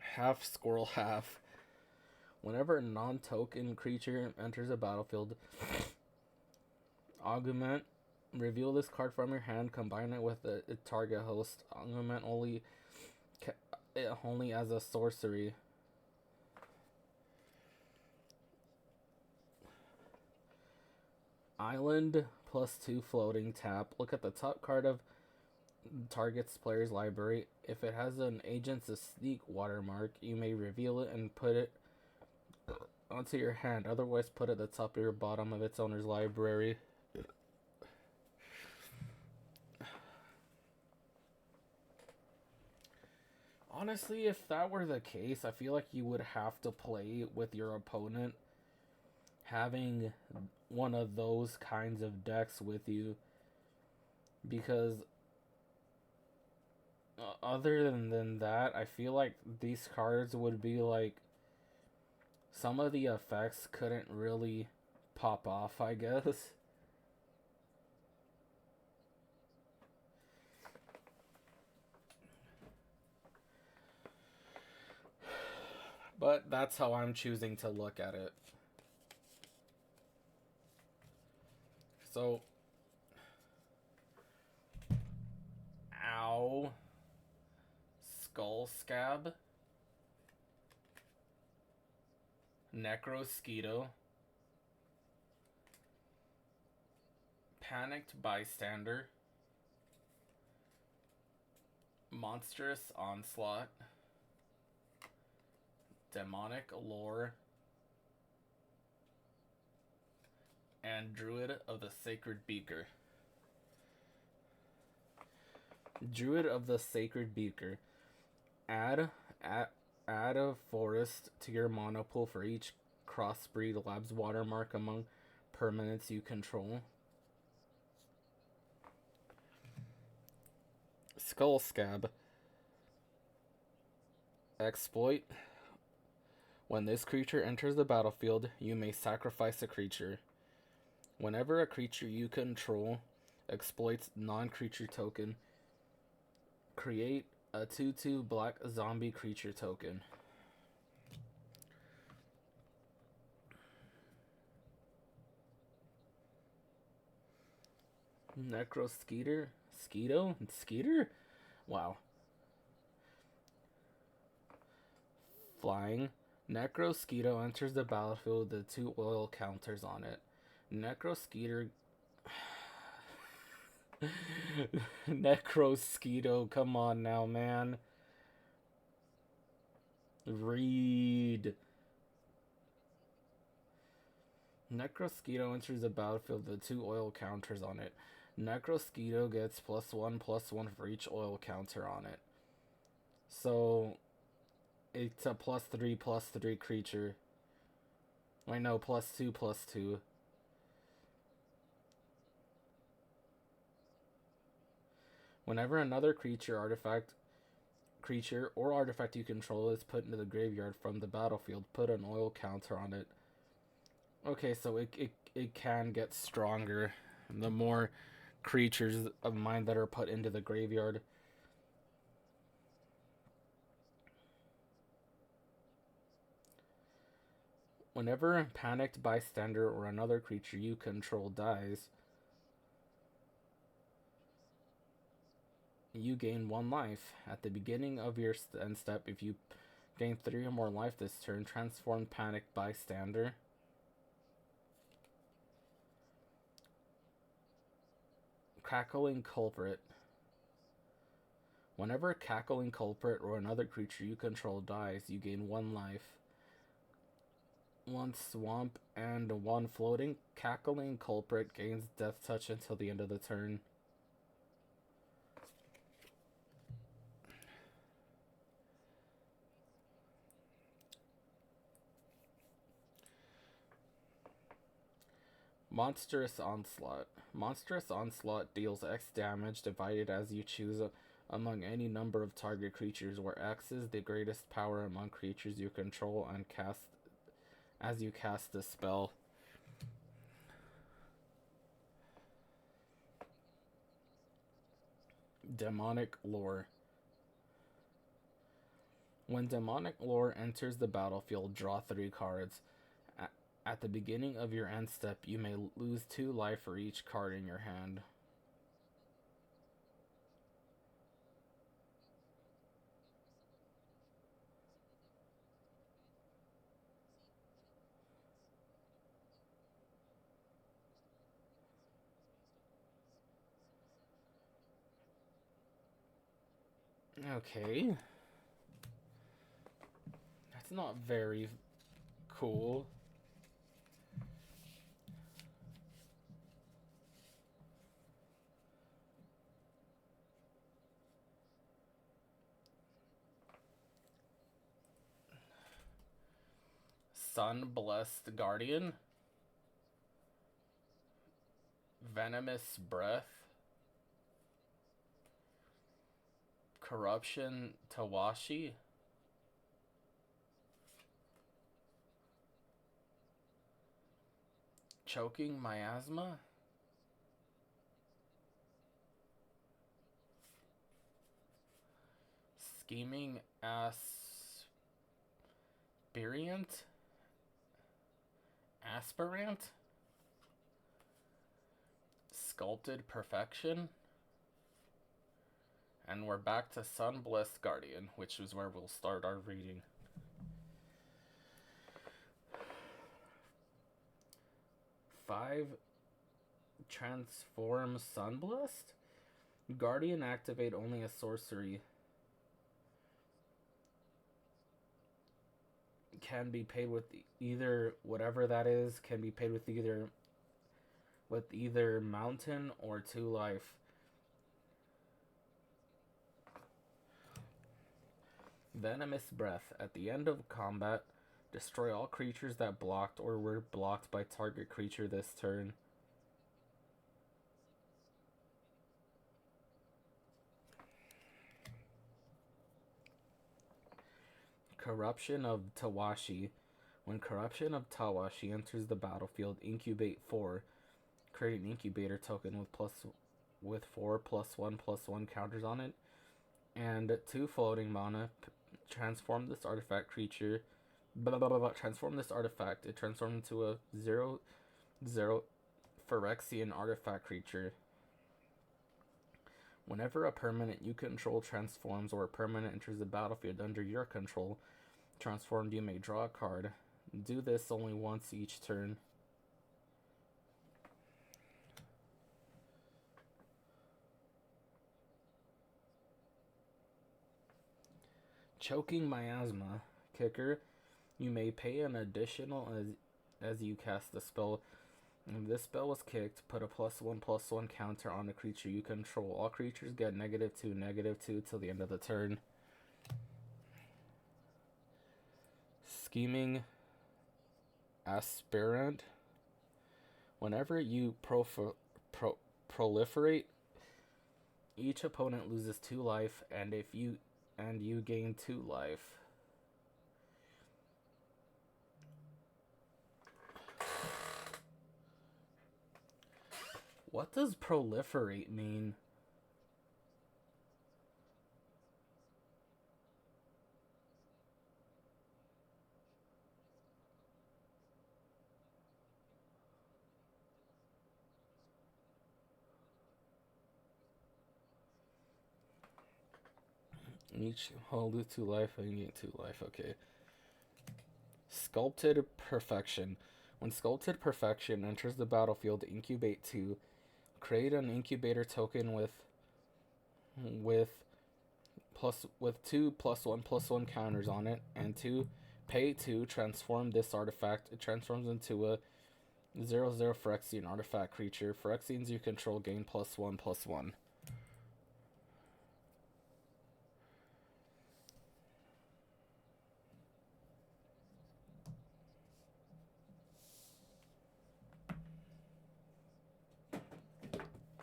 Half Squirrel Half. Whenever a non-token creature enters a battlefield, augment. Reveal this card from your hand, combine it with a target host. Augment only as a sorcery. Island +2 floating tap. Look at the top card of target's player's library. If it has an Agent's a Sneak watermark, you may reveal it and put it onto your hand. Otherwise, put it at the top or bottom of its owner's library. Honestly, if that were the case, I feel like you would have to play with your opponent having one of those kinds of decks with you, because other than that, I feel like these cards would be like, some of the effects couldn't really pop off, I guess. But that's how I'm choosing to look at it. So, ow, skull scab, necrosquito, panicked bystander, monstrous onslaught, demonic lore, and druid of the sacred beaker. Druid of the sacred beaker. Add a forest to your mono pool for each crossbreed labs watermark among permanents you control. Skull scab. Exploit. When this creature enters the battlefield, you may sacrifice a creature. Whenever a creature you control exploits non-creature token, create a 2/2 black zombie creature token. Necroskeeter? Skeeto? Skeeter? Wow. Flying. Necroskeeto enters the battlefield with the 2 oil counters on it. Necroskeeter. Necroskeeto, come on now, man. Read. Necroskeeto enters the battlefield with 2 oil counters on it. Necroskeeto gets +1/+1 for each oil counter on it. So, it's a +3/+3 creature. I know, +2/+2. Whenever another creature or artifact you control is put into the graveyard from the battlefield, put an oil counter on it. Okay, so it can get stronger the more creatures of mine that are put into the graveyard. Whenever a panicked bystander or another creature you control dies, you gain 1 life. At the beginning of your end step, if you gain 3 or more life this turn, transform panicked bystander. Cackling culprit. Whenever a cackling culprit or another creature you control dies, you gain 1 life. 1 swamp and 1 floating. Cackling culprit gains death touch until the end of the turn. Monstrous onslaught. Monstrous onslaught deals X damage divided as you choose among any number of target creatures, where X is the greatest power among creatures you control and cast as you cast the spell. Demonic lore. When demonic lore enters the battlefield, draw 3 cards. At the beginning of your end step, you may lose 2 life for each card in your hand. Okay. That's not very cool. Sun Blessed Guardian. Venomous Breath. Corruption Tawashi. Choking Miasma. Scheming Aspirant. Sculpted Perfection. And we're back to Sunbliss Guardian, which is where we'll start our reading. Five Transform Sunblast? Guardian activate only a sorcery. Can be paid with either whatever that is, can be paid with either mountain or 2 life. Venomous Breath. At the end of combat, destroy all creatures that blocked or were blocked by target creature this turn. Corruption of Tawashi. When Corruption of Tawashi enters the battlefield, incubate 4. Create an incubator token with 4+1/+1 counters on it. And 2 floating mana. Transform this artifact creature. Transform this artifact. It transforms into a 0/0 Phyrexian artifact creature. Whenever a permanent you control transforms or a permanent enters the battlefield under your control, transformed, you may draw a card. Do this only once each turn. Choking Miasma. Kicker. You may pay an additional as you cast the spell. If this spell was kicked, put a +1/+1 counter on a creature you control. All creatures get -2/-2 till the end of the turn. Scheming Aspirant. Whenever you proliferate, each opponent loses 2 life, and you gain 2 life. What does proliferate mean? Each hold 2 life and gain 2 life. Okay. Sculpted Perfection. When Sculpted Perfection enters the battlefield, incubate 2. Create an incubator token with 2+1/+1 counters on it, and 2 pay 2. Transform this artifact. It transforms into a 0/0 Phyrexian artifact creature. Phyrexians you control gain +1/+1.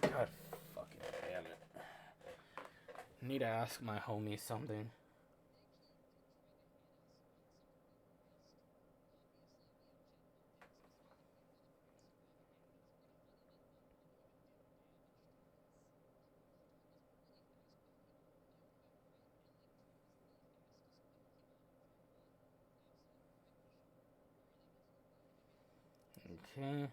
God fucking damn it. Need to ask my homie something. Okay.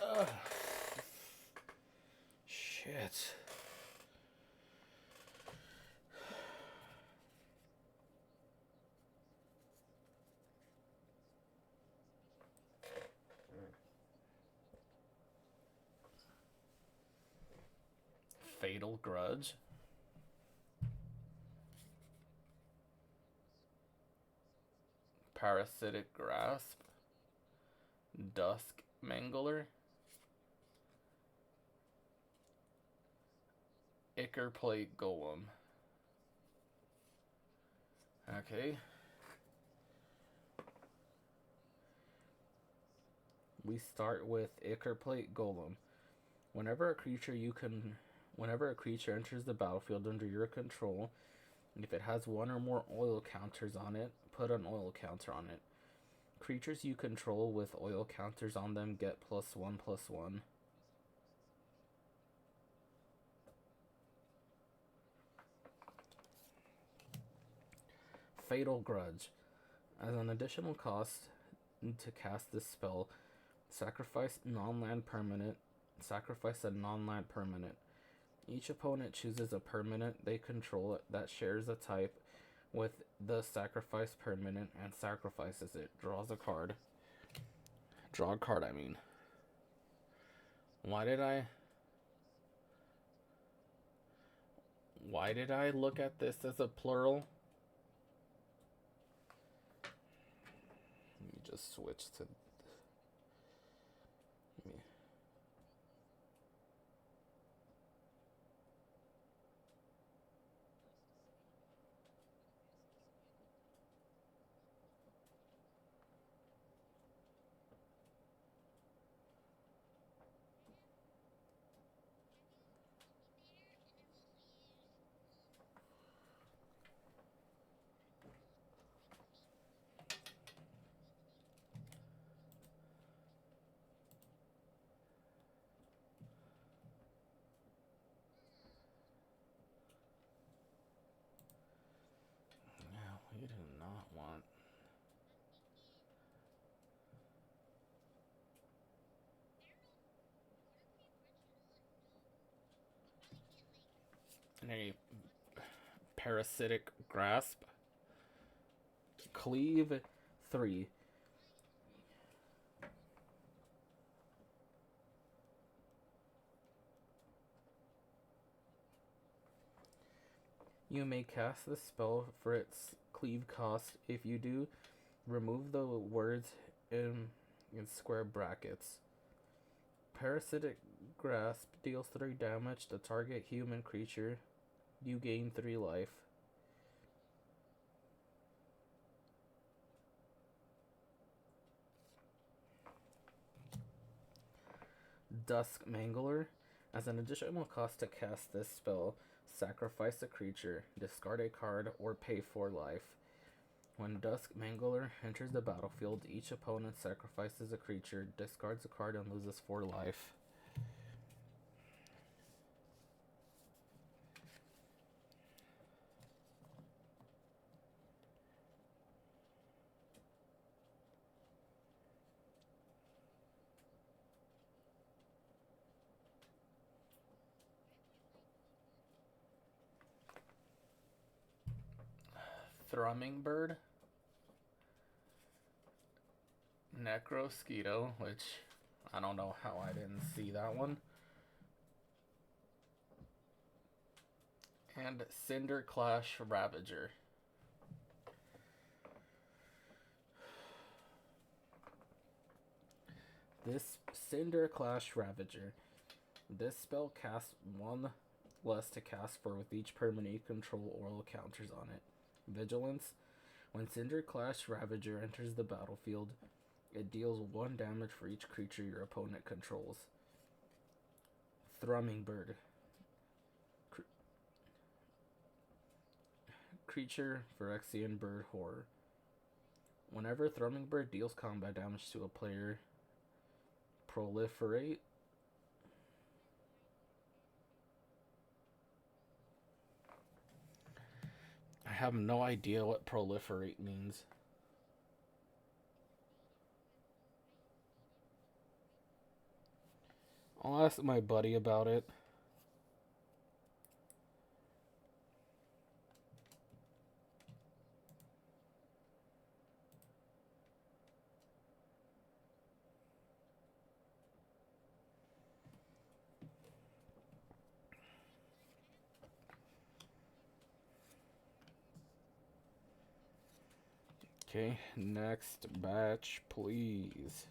Ugh. Shit. Fatal Grudge, Parasitic Grasp, Dusk Mangler, Ichor Plate Golem. Okay. We start with Ichor Plate Golem. Whenever a creature enters the battlefield under your control, if it has one or more oil counters on it, put an oil counter on it. Creatures you control with oil counters on them get +1/+1. Fatal Grudge. As an additional cost to cast this spell, sacrifice a non-land permanent. Each opponent chooses a permanent they control that shares a type with the sacrifice permanent and sacrifices it. Draws a card. Draw a card, I mean. Why did I look at this as a plural? Let me just switch to... We do not want... a Parasitic Grasp. Cleave 3. You may cast the spell for its cleave cost. If you do, remove the words in square brackets. Parasitic Grasp deals 3 damage to target human creature. You gain 3 life. Dusk Mangler. As an additional cost to cast this spell, sacrifice a creature, discard a card, or pay 4 life. When Dusk Mangler enters the battlefield, each opponent sacrifices a creature, discards a card, and loses 4 life. Thrumming Bird, Necrosquito, which I don't know how I didn't see that one, and Cinderclash Ravager. This Cinderclash Ravager. This spell casts 1 less to cast for with each permanent you control oil counters on it. Vigilance. When Cinderclash Ravager enters the battlefield, it deals 1 damage for each creature your opponent controls. Thrumming Bird. Creature Phyrexian Bird Horror. Whenever Thrumming Bird deals combat damage to a player, proliferate. I have no idea what proliferate means. I'll ask my buddy about it. Okay, next batch, please.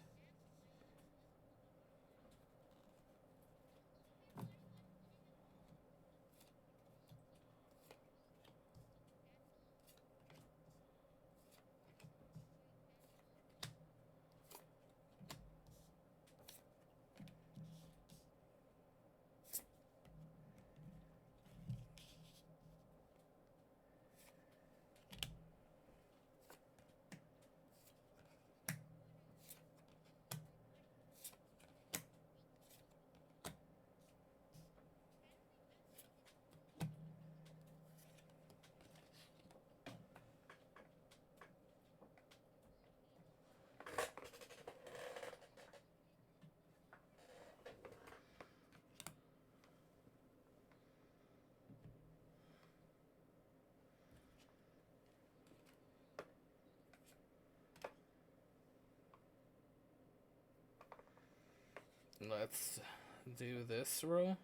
Let's do this row.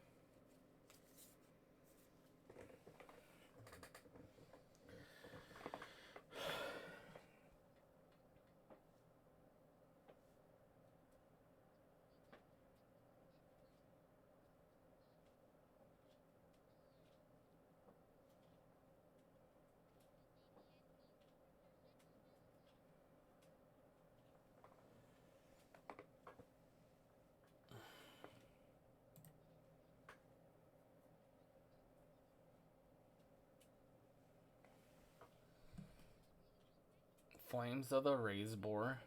Flames of the Razeboar,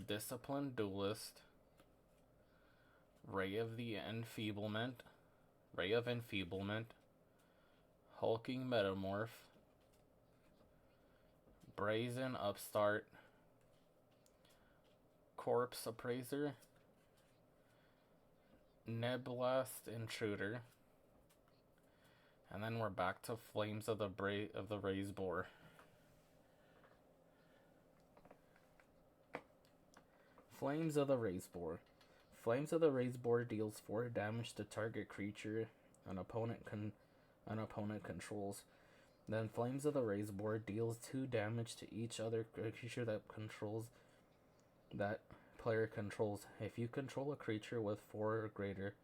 Disciplined Duelist, Ray of Enfeeblement, Hulking Metamorph, Brazen Upstart, Corpse Appraiser, Neblast Intruder, and then we're back to Flames of the Razeboar. Flames of the Razeboar. Flames of the Razeboar deals 4 damage to target creature an opponent controls. Then Flames of the Razeboar deals 2 damage to each other creature that player controls. If you control a creature with 4 or greater,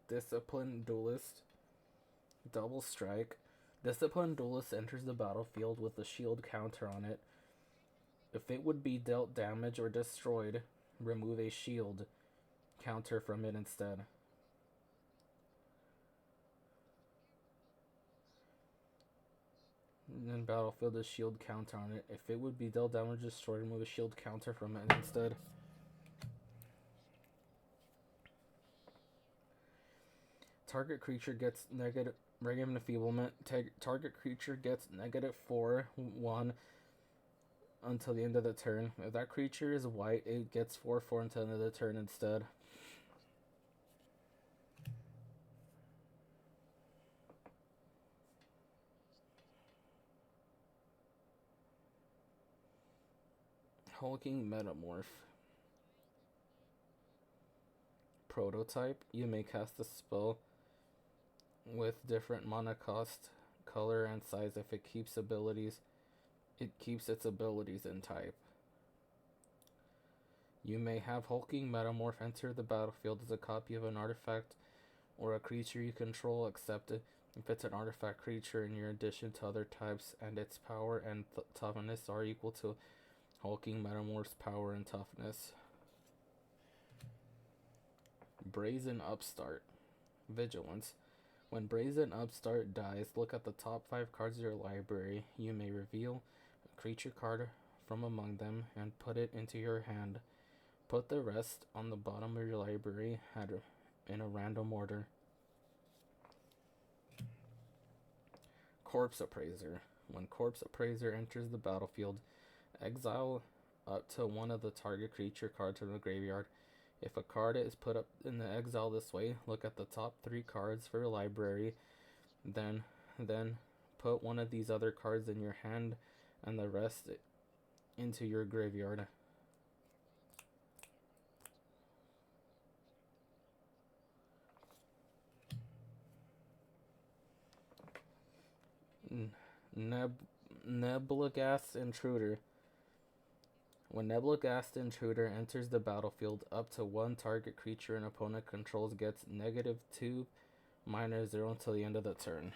Disciplined Duelist, Double Strike. Disciplined Duelist enters the battlefield with a shield counter on it. If it would be dealt damage or destroyed, remove a shield counter from it instead. And then battlefield a shield counter on it. If it would be dealt damage or destroyed, remove a shield counter from it instead. Target creature gets negative Ray of Enfeeblement. Target creature gets -4/1 until the end of the turn. If that creature is white, it gets 4/4 until the end of the turn instead. Hulking Metamorph. Prototype. You may cast a spell with different mana cost, color, and size if it keeps its abilities in type. You may have Hulking Metamorph enter the battlefield as a copy of an artifact or a creature you control, except if it's an artifact creature in your addition to other types and its power and toughness are equal to Hulking Metamorph's power and toughness. Brazen Upstart. Vigilance. When Brazen Upstart dies, look at the top 5 cards of your library. You may reveal a creature card from among them and put it into your hand. Put the rest on the bottom of your library in a random order. Corpse Appraiser. When Corpse Appraiser enters the battlefield, exile up to one of the target creature cards from the graveyard. If a card is put up in the exile this way, look at the top 3 cards for your library. Then put one of these other cards in your hand and the rest into your graveyard. Neb- Nebulagast Intruder. When Nebulagast Intruder enters the battlefield, up to one target creature an opponent controls gets -2, -0 until the end of the turn.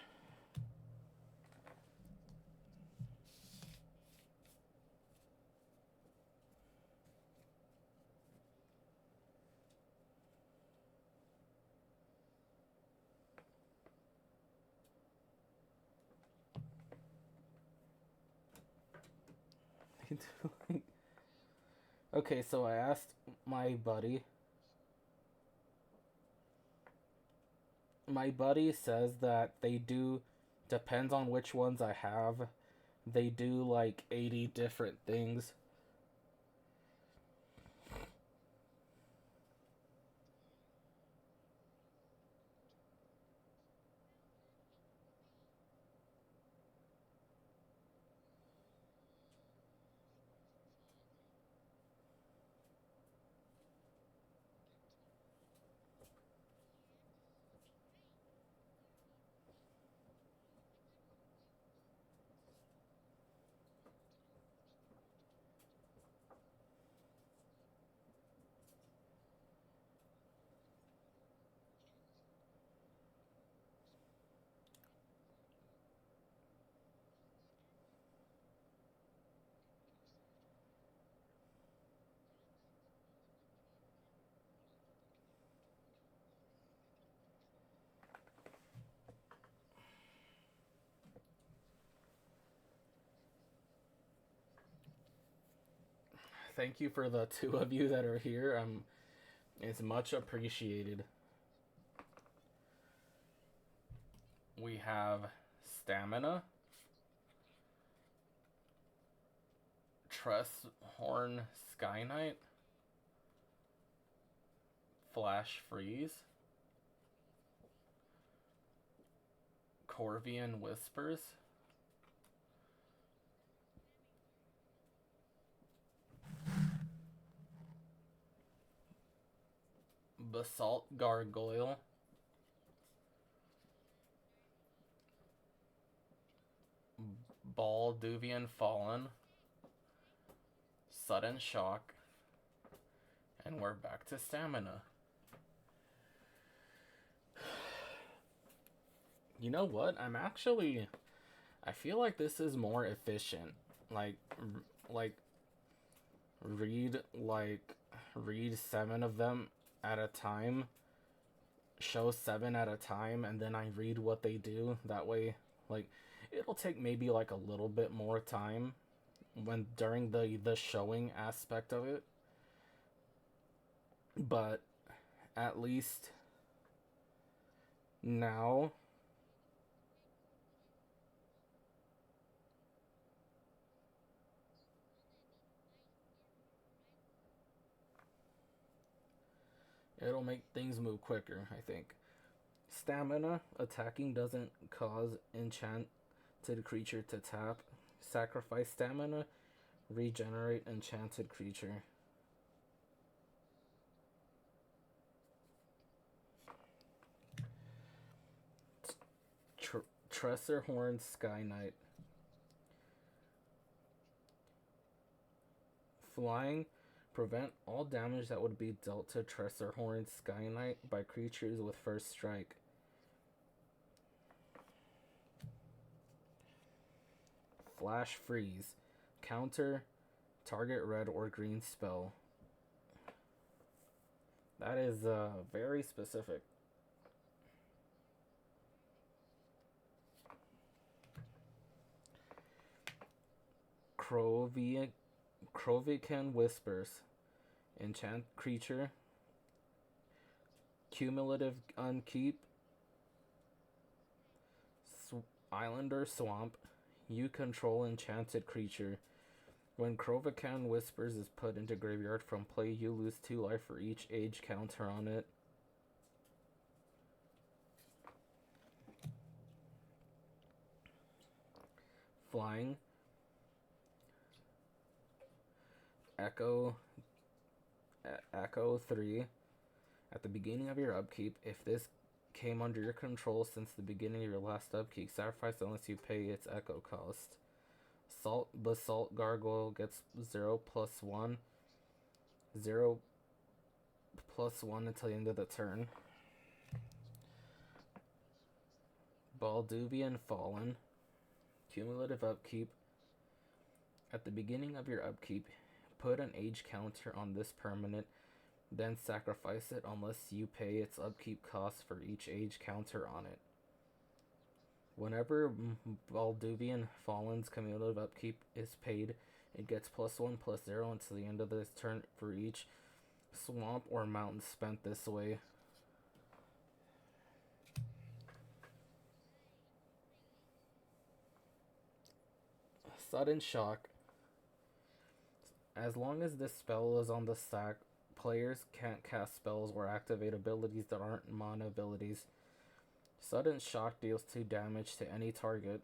Okay, so I asked my buddy. My buddy says that they do, depends on which ones I have, they do like 80 different things. Thank you for the two of you that are here. It's much appreciated. We have Stamina, Tresshorn Sky Knight, Flash Freeze, Corvian Whispers, Basalt Gargoyle, Balduvian Fallen, Sudden Shock, and we're back to Stamina. You know what? I feel like this is more efficient. Like, like read like read 7 of them at a time, show 7 at a time, and then I read what they do. That way, like, it'll take maybe like a little bit more time when during the showing aspect of it, but at least now it'll make things move quicker, I think. Stamina attacking doesn't cause enchanted creature to tap. Sacrifice stamina, regenerate enchanted creature. Tressorhorn Sky Knight. Flying, prevent all damage that would be dealt to Tressorhorn Sky Knight by creatures with first strike. Flash Freeze, counter target red or green spell. That is very specific. Krovikan Whispers. Enchant creature. Cumulative Unkeep. Islander Swamp. You control enchanted creature. When Krovikan Whispers is put into graveyard from play, you lose 2 life for each age counter on it. Flying. Echo 3. At the beginning of your upkeep, if this came under your control since the beginning of your last upkeep. Sacrifice unless you pay its echo cost. Basalt Gargoyle gets 0+1. 0+1 until the end of the turn. Balduvian Fallen. Cumulative upkeep. At the beginning of your upkeep, put an age counter on this permanent, then sacrifice it unless you pay its upkeep cost for each age counter on it. Whenever Balduvian Fallen's cumulative upkeep is paid, it gets +1/+0 until the end of this turn for each swamp or mountain spent this way. Sudden Shock. As long as this spell is on the stack, players can't cast spells or activate abilities that aren't mana abilities. Sudden Shock deals 2 damage to any target.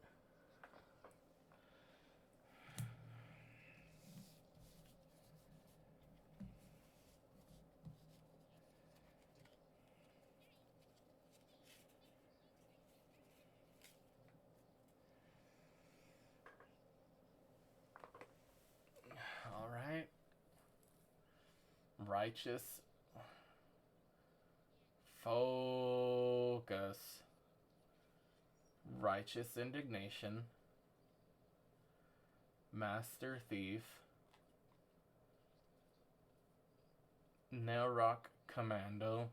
Alright. Righteous Focus. Righteous Indignation. Master Thief. Nelrock Commando.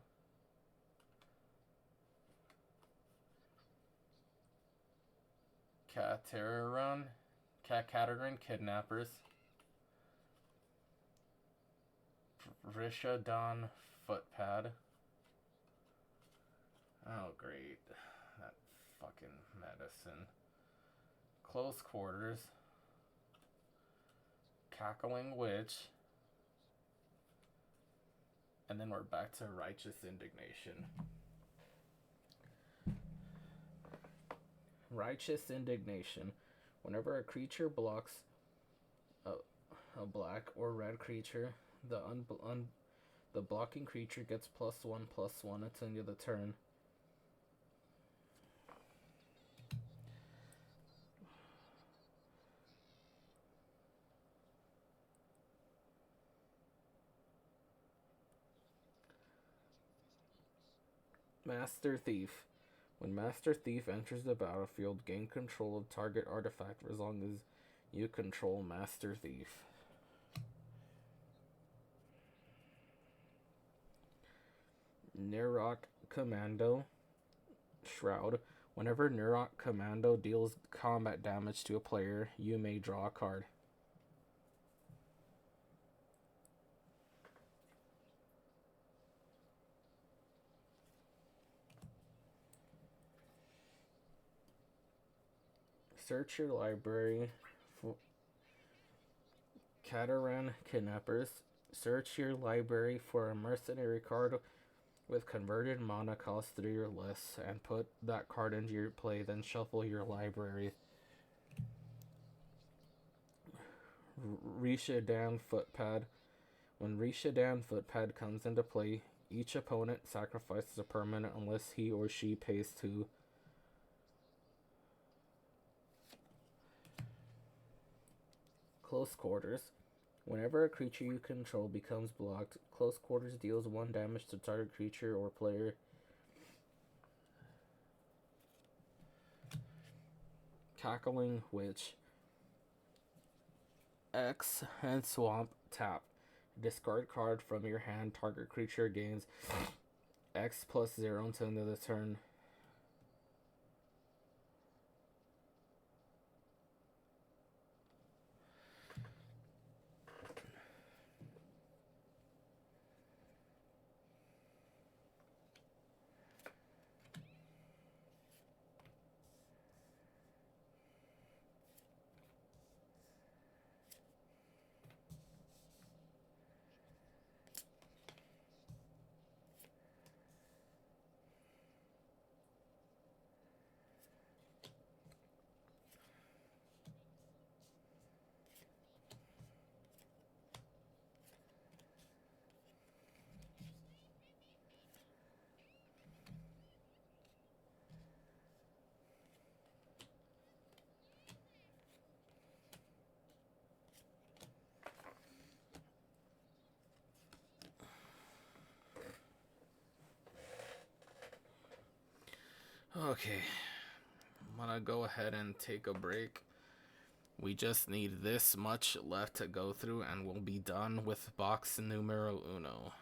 Cateran Kidnappers. Rishadan Footpad. Oh, great. That fucking medicine. Close Quarters. Cackling Witch. And then we're back to Righteous Indignation. Righteous Indignation. Whenever a creature blocks a black or red creature, the blocking creature gets +1/+1 until the end of the turn. Master Thief. When Master Thief enters the battlefield, gain control of target artifact for as long as you control Master Thief. Nelrock Commando. Shroud. Whenever Nelrock Commando deals combat damage to a player, you may draw a card. Search your library for Cateran Kidnappers. Search your library for a mercenary card with converted mana cost 3 or less and put that card into your play, then shuffle your library. Rishadan Footpad. When Rishadan Footpad comes into play, each opponent sacrifices a permanent unless he or she pays 2. Close Quarters. Whenever a creature you control becomes blocked, Close Quarters deals 1 damage to target creature or player. Cackling Witch. X and Swamp tap. Discard card from your hand. Target creature gains X+0 until the end of the turn. Okay, I'm gonna go ahead and take a break. We just need this much left to go through and we'll be done with box numero uno.